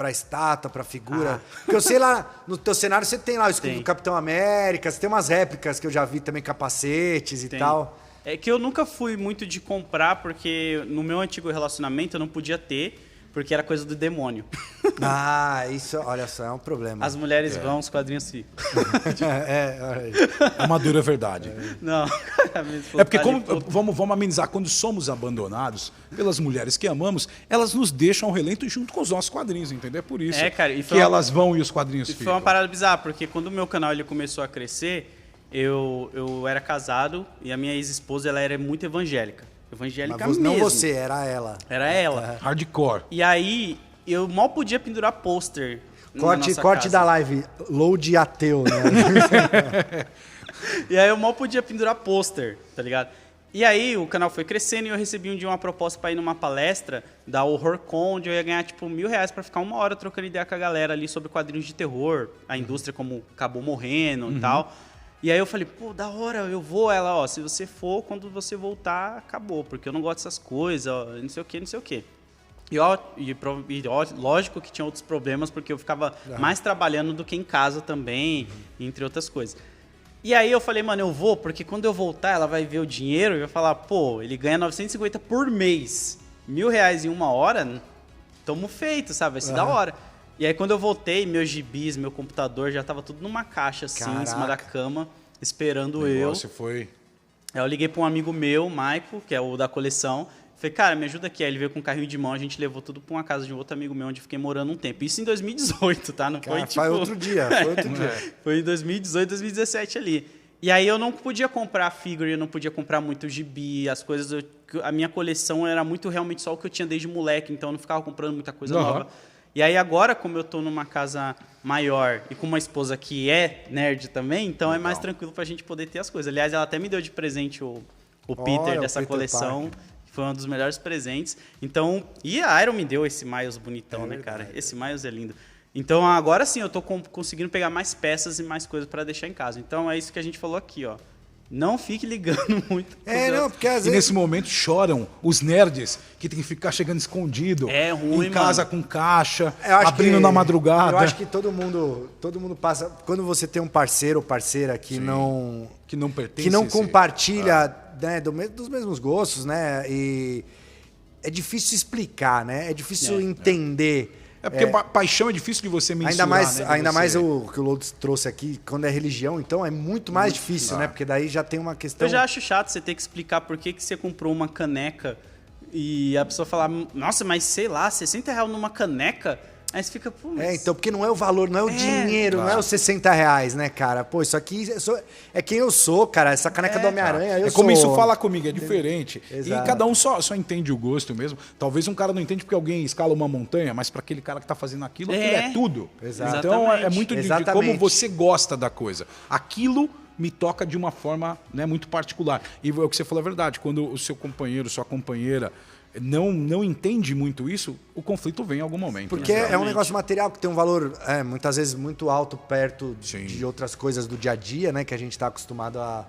estátua, pra figura? Porque eu sei lá, no teu cenário você tem lá o escudo Tem. do Capitão América, você tem umas réplicas que eu já vi também, capacetes e Tem. tal. É que eu nunca fui muito de comprar, porque no meu antigo relacionamento eu não podia ter, porque era coisa do demônio. Ah, isso, olha só, é um problema. As mulheres vão, os quadrinhos ficam. Olha aí. É uma dura verdade. Não. É porque vamos amenizar, quando somos abandonados pelas mulheres que amamos, elas nos deixam ao relento junto com os nossos quadrinhos, entendeu? É por isso Cara, e que foi elas vão e os quadrinhos E foi ficam. uma parada bizarra, porque quando o meu canal ele começou a crescer, eu era casado e a minha ex-esposa ela era muito evangélica. Evangélica Mas mesmo. não você, era ela. Era ela. Hardcore. E aí, eu mal podia pendurar pôster. na nossa Corte casa. da live, Load ateu, né? E aí eu mal podia pendurar pôster, tá ligado? E aí o canal foi crescendo e eu recebi um dia uma proposta pra ir numa palestra da HorrorCon, onde eu ia ganhar tipo R$1.000 pra ficar 1 hora trocando ideia com a galera ali sobre quadrinhos de terror, a indústria como acabou morrendo e tal. E aí eu falei, pô, da hora, eu vou. Ela, ó, se você for, quando você voltar, acabou, porque eu não gosto dessas coisas, ó, não sei o que, não sei o que. E lógico que tinha outros problemas, porque eu ficava mais trabalhando do que em casa também, entre outras coisas. E aí eu falei, mano, eu vou, porque quando eu voltar, ela vai ver o dinheiro e vai falar, pô, ele ganha 950 por mês, R$1.000 em 1 hora, tamo feito, sabe? Vai ser da hora. E aí quando eu voltei, meus gibis, meu computador, já tava tudo numa caixa assim, em cima da cama, esperando O eu. negócio foi... Aí eu liguei pra um amigo meu, Maico, que é o da coleção. Falei, cara, me ajuda aqui. Aí ele veio com um carrinho de mão, a gente levou tudo pra uma casa de um outro amigo meu, onde eu fiquei morando um tempo. Isso em 2018, tá? Não foi tipo... Foi outro dia. Foi em 2018, 2017 ali. E aí eu não podia comprar figure, eu não podia comprar muito gibi, as coisas... A minha coleção era muito realmente só o que eu tinha desde moleque, então eu não ficava comprando muita coisa nova. E aí agora, como eu tô numa casa maior e com uma esposa que é nerd também, então é mais tranquilo pra gente poder ter as coisas. Aliás, ela até me deu de presente o Peter dessa Peter coleção. Parker. Foi um dos melhores presentes. Então, e a Iron me deu esse Miles bonitão, né, cara? Esse Miles é lindo. Então, agora sim, eu tô conseguindo pegar mais peças e mais coisas pra deixar em casa. Então, é isso que a gente falou aqui, ó. Não fique ligando muito. Não, porque às E vezes... nesse momento choram os nerds que tem que ficar chegando escondido. É ruim, em casa mano. com caixa, Eu acho abrindo que- na madrugada. Eu acho que todo mundo passa... Quando você tem um parceiro ou parceira que não pertence que não a esse- compartilha né, dos mesmos gostos, né? E é difícil explicar, né? É difícil entender. É porque paixão é difícil de você mensurar, Ainda mais você... o que o Lourdes trouxe aqui, quando é religião, então é muito mais difícil, né? Porque daí já tem uma questão... Eu já acho chato você ter que explicar por que você comprou uma caneca e a pessoa falar, nossa, mas sei lá, R$60 numa caneca? Aí você fica, pô, mas... então, porque não é o valor, não é o dinheiro, não é os R$60, né, cara? Pô, isso aqui é quem eu sou, cara. Essa caneca do Homem-Aranha, eu É como sou... isso fala comigo, é diferente. Exato. E cada um só entende o gosto mesmo. Talvez um cara não entende porque alguém escala uma montanha, mas para aquele cara que tá fazendo aquilo é tudo. Exato. Então é muito de como Exatamente. você gosta da coisa. Aquilo me toca de uma forma, né, muito particular. E o que você falou é verdade. Quando o seu companheiro, sua companheira não entende muito isso, o conflito vem em algum momento. Porque né? é um negócio material que tem um valor muitas vezes muito alto perto de outras coisas do dia a dia, né? Que a gente está acostumado a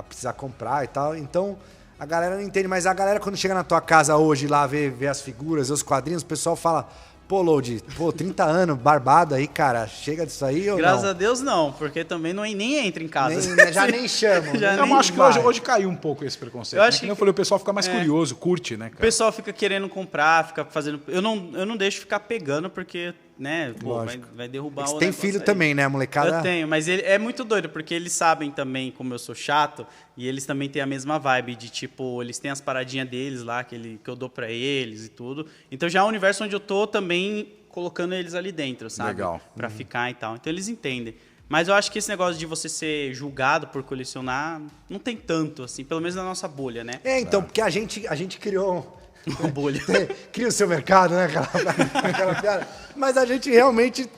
precisar comprar e tal. Então, a galera não entende. Mas a galera, quando chega na tua casa hoje lá, vê as figuras, vê os quadrinhos, o pessoal fala... Pô, Load, 30 anos, barbado aí, cara. Chega disso aí ou Graças não? a Deus não, porque também nem entra em casa. Já nem chamam. Já Eu nem acho que hoje caiu um pouco esse preconceito. Eu acho Como eu que- falei, o pessoal fica mais curioso, curte, né, O cara? pessoal fica querendo comprar, fica fazendo... Eu não deixo ficar pegando, porque, né, pô, vai derrubar Você o tem negócio filho aí. também, né, molecada? Eu tenho, mas é muito doido, porque eles sabem também como eu sou chato, e eles também têm a mesma vibe de, tipo, eles têm as paradinhas deles lá, que eu dou pra eles e tudo. Então já é um universo onde eu tô também colocando eles ali dentro, sabe? Legal. Pra ficar e tal. Então eles entendem. Mas eu acho que esse negócio de você ser julgado por colecionar não tem tanto, assim, pelo menos na nossa bolha, né? Então, porque a gente criou Uma bolha. Cria o seu mercado, né? Aquela piada. Mas a gente realmente...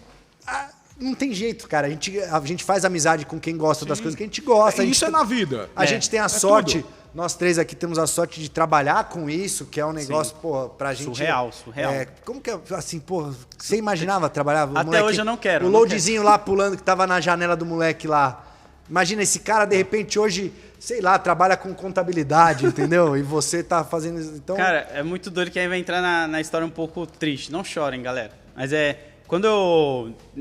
não tem jeito, cara. A gente faz amizade com quem gosta das coisas que a gente gosta. Isso é na vida. A gente tem a sorte... tudo. Nós três aqui temos a sorte de trabalhar com isso, que é um negócio, pô, pra gente... Surreal. Como que é, assim, pô, você imaginava trabalhar... Até moleque, hoje eu não quero. O loadzinho lá pulando, que tava na janela do moleque lá. Imagina, esse cara, de repente, hoje, sei lá, trabalha com contabilidade, entendeu? E você tá fazendo isso, então... Cara, é muito doido que aí vai entrar na história um pouco triste. Não chorem, galera. Mas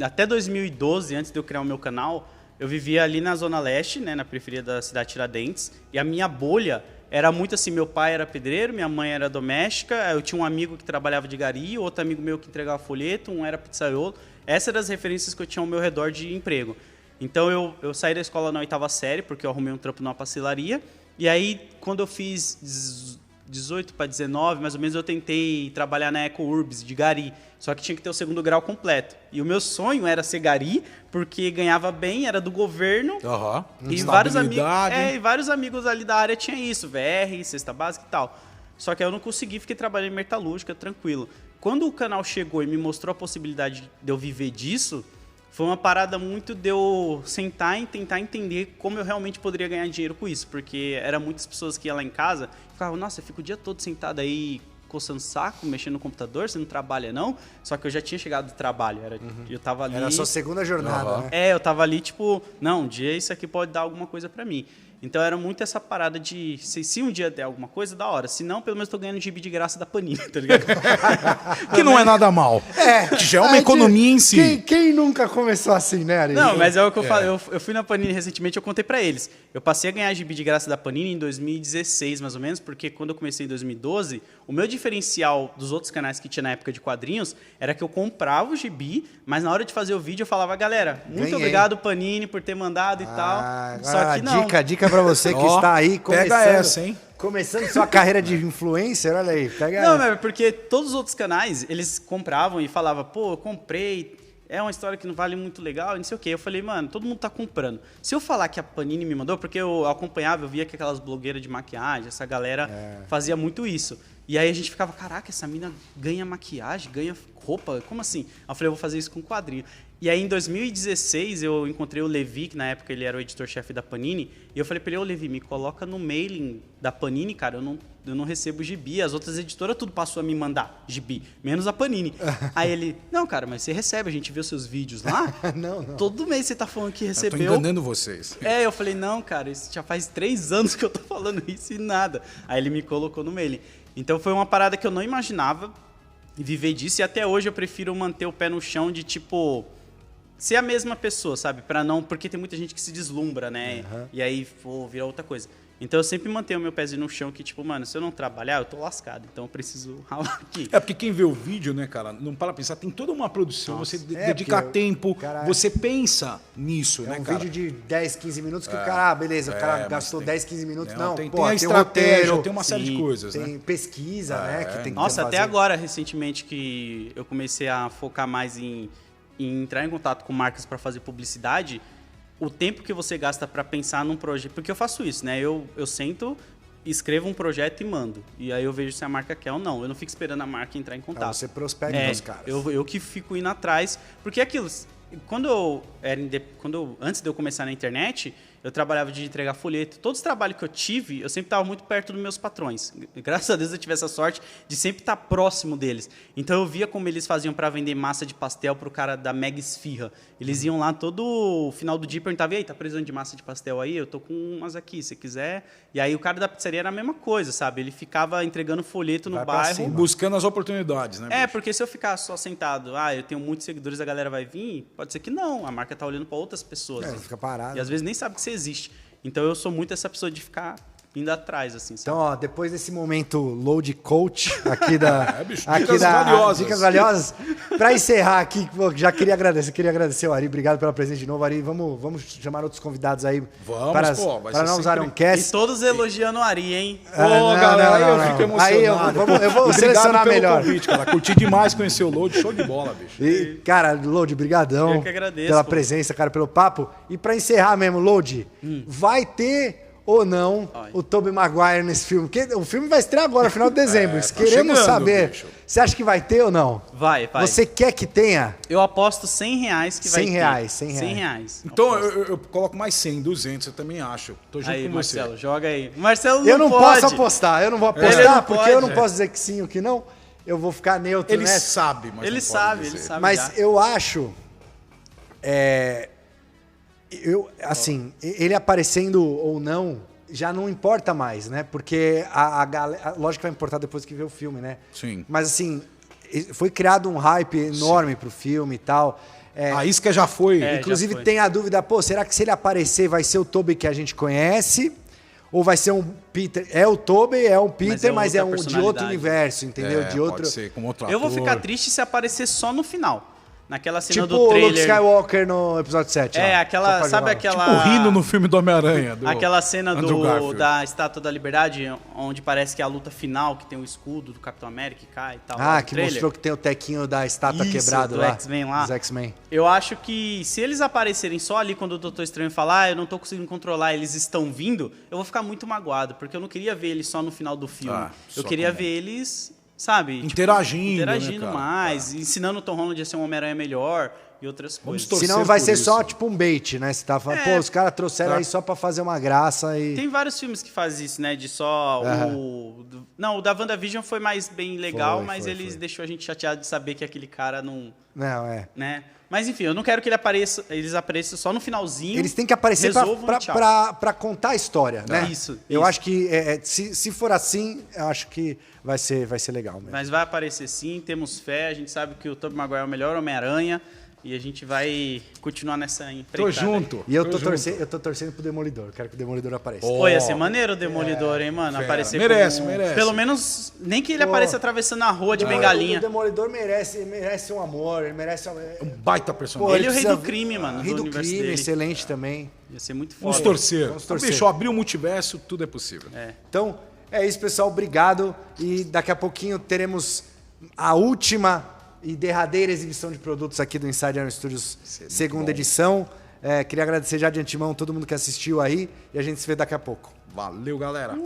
até 2012, antes de eu criar o meu canal... Eu vivia ali na Zona Leste, né, na periferia da cidade de Tiradentes, e a minha bolha era muito assim, meu pai era pedreiro, minha mãe era doméstica, eu tinha um amigo que trabalhava de gari, outro amigo meu que entregava folheto, um era pizzaiolo. Essas eram as referências que eu tinha ao meu redor de emprego. Então eu saí da escola na 8ª série, porque eu arrumei um trampo numa pastelaria, e aí quando eu fiz 18 para 19, mais ou menos, eu tentei trabalhar na Eco Urbs de gari, só que tinha que ter o 2º grau completo. E o meu sonho era ser gari, porque ganhava bem, era do governo. E vários amigos ali da área tinham isso, VR, cesta básica e tal. Só que eu não consegui, fiquei trabalhando em metalúrgica, tranquilo. Quando o canal chegou e me mostrou a possibilidade de eu viver disso, foi uma parada muito de eu sentar e tentar entender como eu realmente poderia ganhar dinheiro com isso. Porque eram muitas pessoas que iam lá em casa e ficavam, nossa, eu fico o dia todo sentado aí coçando saco, mexendo no computador, você não trabalha não? Só que eu já tinha chegado do trabalho, eu tava ali... Era a sua segunda jornada, né? Eu tava ali tipo, não, um dia isso aqui pode dar alguma coisa pra mim. Então era muito essa parada de, se um dia der alguma coisa, da hora. Se não, pelo menos tô ganhando gibi de graça da Panini, tá ligado? Que não é nada mal. Que já é uma economia em si. Quem nunca começou assim, né, Ari? Não, mas é o que eu falo. Eu fui na Panini recentemente, eu contei pra eles. Eu passei a ganhar gibi de graça da Panini em 2016, mais ou menos, porque quando eu comecei em 2012, o meu diferencial dos outros canais que tinha na época de quadrinhos era que eu comprava o gibi, mas na hora de fazer o vídeo eu falava, galera, muito obrigado Panini por ter mandado e tal. Só que não. Dica pra você que está aí começando. Pega essa, hein? Começando sua carreira de influencer, olha aí. Não, mas porque todos os outros canais, eles compravam e falavam, pô, eu comprei, é uma história que não vale muito legal, não sei o quê. Eu falei, mano, todo mundo tá comprando. Se eu falar que a Panini me mandou, porque eu acompanhava, eu via que aquelas blogueiras de maquiagem, essa galera fazia muito isso. E aí a gente ficava, caraca, essa mina ganha maquiagem, ganha roupa, como assim? Aí eu falei, eu vou fazer isso com quadrinho. E aí, em 2016, eu encontrei o Levi, que na época ele era o editor-chefe da Panini, e eu falei pra ele, ô Levi, me coloca no mailing da Panini, cara, eu não recebo gibi, as outras editoras tudo passou a me mandar gibi, menos a Panini. Aí ele, não, cara, mas você recebe, a gente vê os seus vídeos lá, não. Todo mês você tá falando que recebeu. Eu tô enganando vocês. Eu falei, não, cara, isso já faz 3 anos que eu tô falando isso e nada. Aí ele me colocou no mailing. Então foi uma parada que eu não imaginava viver disso, e até hoje eu prefiro manter o pé no chão de, tipo... ser a mesma pessoa, sabe? Porque tem muita gente que se deslumbra, né? E aí virar outra coisa. Então eu sempre mantenho o meu pezinho no chão, que tipo, mano, se eu não trabalhar, eu tô lascado. Então eu preciso ralar aqui. Porque quem vê o vídeo, né, cara, não para pensar, tem toda uma produção, você dedica tempo, você pensa nisso, né, cara? Um vídeo de 10, 15 minutos que o cara, beleza, o cara gastou 10, 15 minutos. Não, tem a estratégia, roteiro, tem uma série de coisas, tem pesquisa, né? Que tem que Nossa, fazer. até agora, recentemente, que eu comecei a focar mais em entrar em contato com marcas para fazer publicidade, o tempo que você gasta para pensar num projeto... Porque eu faço isso, né? Eu sento, escrevo um projeto e mando. E aí eu vejo se a marca quer ou não. Eu não fico esperando a marca entrar em contato. Você prospecta os caras. Eu que fico indo atrás. Porque aquilo... Antes de eu começar na internet, eu trabalhava de entregar folheto. Todos os trabalhos que eu tive, eu sempre estava muito perto dos meus patrões. Graças a Deus eu tive essa sorte de sempre estar próximo deles. Então eu via como eles faziam para vender massa de pastel para o cara da Mega Esfirra. Eles iam lá todo final do dia e perguntavam, e aí, tá precisando de massa de pastel aí? Eu tô com umas aqui, se quiser. E aí o cara da pizzaria era a mesma coisa, sabe? Ele ficava entregando folheto no bairro. Buscando as oportunidades, né? Porque se eu ficar só sentado, eu tenho muitos seguidores, a galera vai vir, pode ser que não. A marca tá olhando para outras pessoas. Fica parado. E às vezes nem sabe que você existe. Então eu sou muito essa pessoa de ficar indo atrás, assim, sabe? Então, ó, depois desse momento load coach aqui da... dicas valiosas. Dicas valiosas. Para encerrar aqui, já queria agradecer o Ari. Obrigado pela presença de novo, Ari. Vamos chamar outros convidados aí para não usar um cast. E todos elogiando o Ari, hein? Galera, aí eu fico emocionado. Aí eu vou selecionar melhor. Convite, cara. Curti demais conhecer o Load. Show de bola, bicho. E, cara, Load, brigadão. Eu que agradeço. Pela presença, cara, pelo papo. E para encerrar mesmo, Load, vai ter ou não Olha. o Tobey Maguire nesse filme? Porque o filme vai estrear agora, no final de dezembro. tá Queremos chegando, saber. bicho. Você acha que vai ter ou não? Vai. Você quer que tenha? Eu aposto R$100 que vai ter. R$100. Então eu coloco mais 100, 200, eu também acho. Tô junto Aí, com Marcelo, você. joga aí. Marcelo Eu não pode. posso apostar. Eu não vou Ele apostar não porque pode. eu não posso dizer que sim ou que não. Eu vou ficar neutro Ele nessa. sabe, mas Ele não pode sabe, dizer. ele sabe. Mas já. eu acho. Assim, ele aparecendo ou não, já não importa mais, né? Porque a galera. Lógico que vai importar depois que vê o filme, né? Sim. Mas assim, foi criado um hype enorme pro filme e tal. A isca já foi. Inclusive já foi. tem a dúvida, pô, será que se ele aparecer vai ser o Tobey que a gente conhece? Ou vai ser um Peter? É o Tobey, é um Peter, mas é outra um de outro personalidade. universo, entendeu? De outro. Pode ser com outro Eu vou ator. ficar triste se aparecer só no final. Naquela cena Tipo do o Luke trailer. Skywalker no episódio 7. É, lá. aquela. Só pra Sabe jogar. aquela. Tipo rindo no filme do Homem-Aranha. Aquela cena Andrew Garfield. da Estátua da Liberdade, onde parece que é a luta final, que tem o escudo do Capitão América que cai e tal. lá Ah, no que trailer. mostrou que tem o tequinho da estátua Isso, quebrado do lá. X-Men lá. Dos X-Men. Eu acho que se eles aparecerem só ali quando o Doutor Estranho falar, eu não tô conseguindo controlar, eles estão vindo, eu vou ficar muito magoado, porque eu não queria ver eles só no final do filme. Eu só queria também. ver eles, sabe? Interagindo, Interagindo né, cara? mais, ensinando o Tom Holland a ser um Homem-Aranha melhor e outras Vamos coisas. torcer Senão vai por ser isso. só tipo um bait, né? Você tá falando, pô, os caras trouxeram aí só pra fazer uma graça e. Tem vários filmes que fazem isso, né? De só Não, o da WandaVision foi mais bem legal, Foi, mas foi, eles foi. deixou a gente chateado de saber que aquele cara não... Não, é. Né? Mas enfim, eu não quero que eles apareçam só no finalzinho. Eles têm que aparecer resolvam e tchau. pra contar a história, né? Isso, Eu isso. acho que se for assim, eu acho que vai ser legal mesmo. Mas vai aparecer sim, temos fé, a gente sabe que o Tobey Maguire é o melhor Homem-Aranha e a gente vai continuar nessa empreitada. Tô junto. E eu tô torcendo pro Demolidor. Quero que o Demolidor apareça. Pô, ia ser maneiro o Demolidor, hein, mano? fera. Aparecer Merece, como... merece. Pelo menos, nem que ele Pô. apareça atravessando a rua de O bengalinha. Demolidor merece um amor, ele merece. Um baita personagem. Ele é o rei precisa- do crime, mano, Rei do do universo crime, dele. excelente também. Ia ser muito Vamos foda. torcer. Vamos torcer. Bicho, abrir o multiverso, tudo é possível. Então, é isso, pessoal. Obrigado. E daqui a pouquinho teremos a última e derradeira exibição de produtos aqui do Inside Iron Studios, segunda edição. Queria agradecer já de antemão todo mundo que assistiu aí e a gente se vê daqui a pouco. Valeu, galera.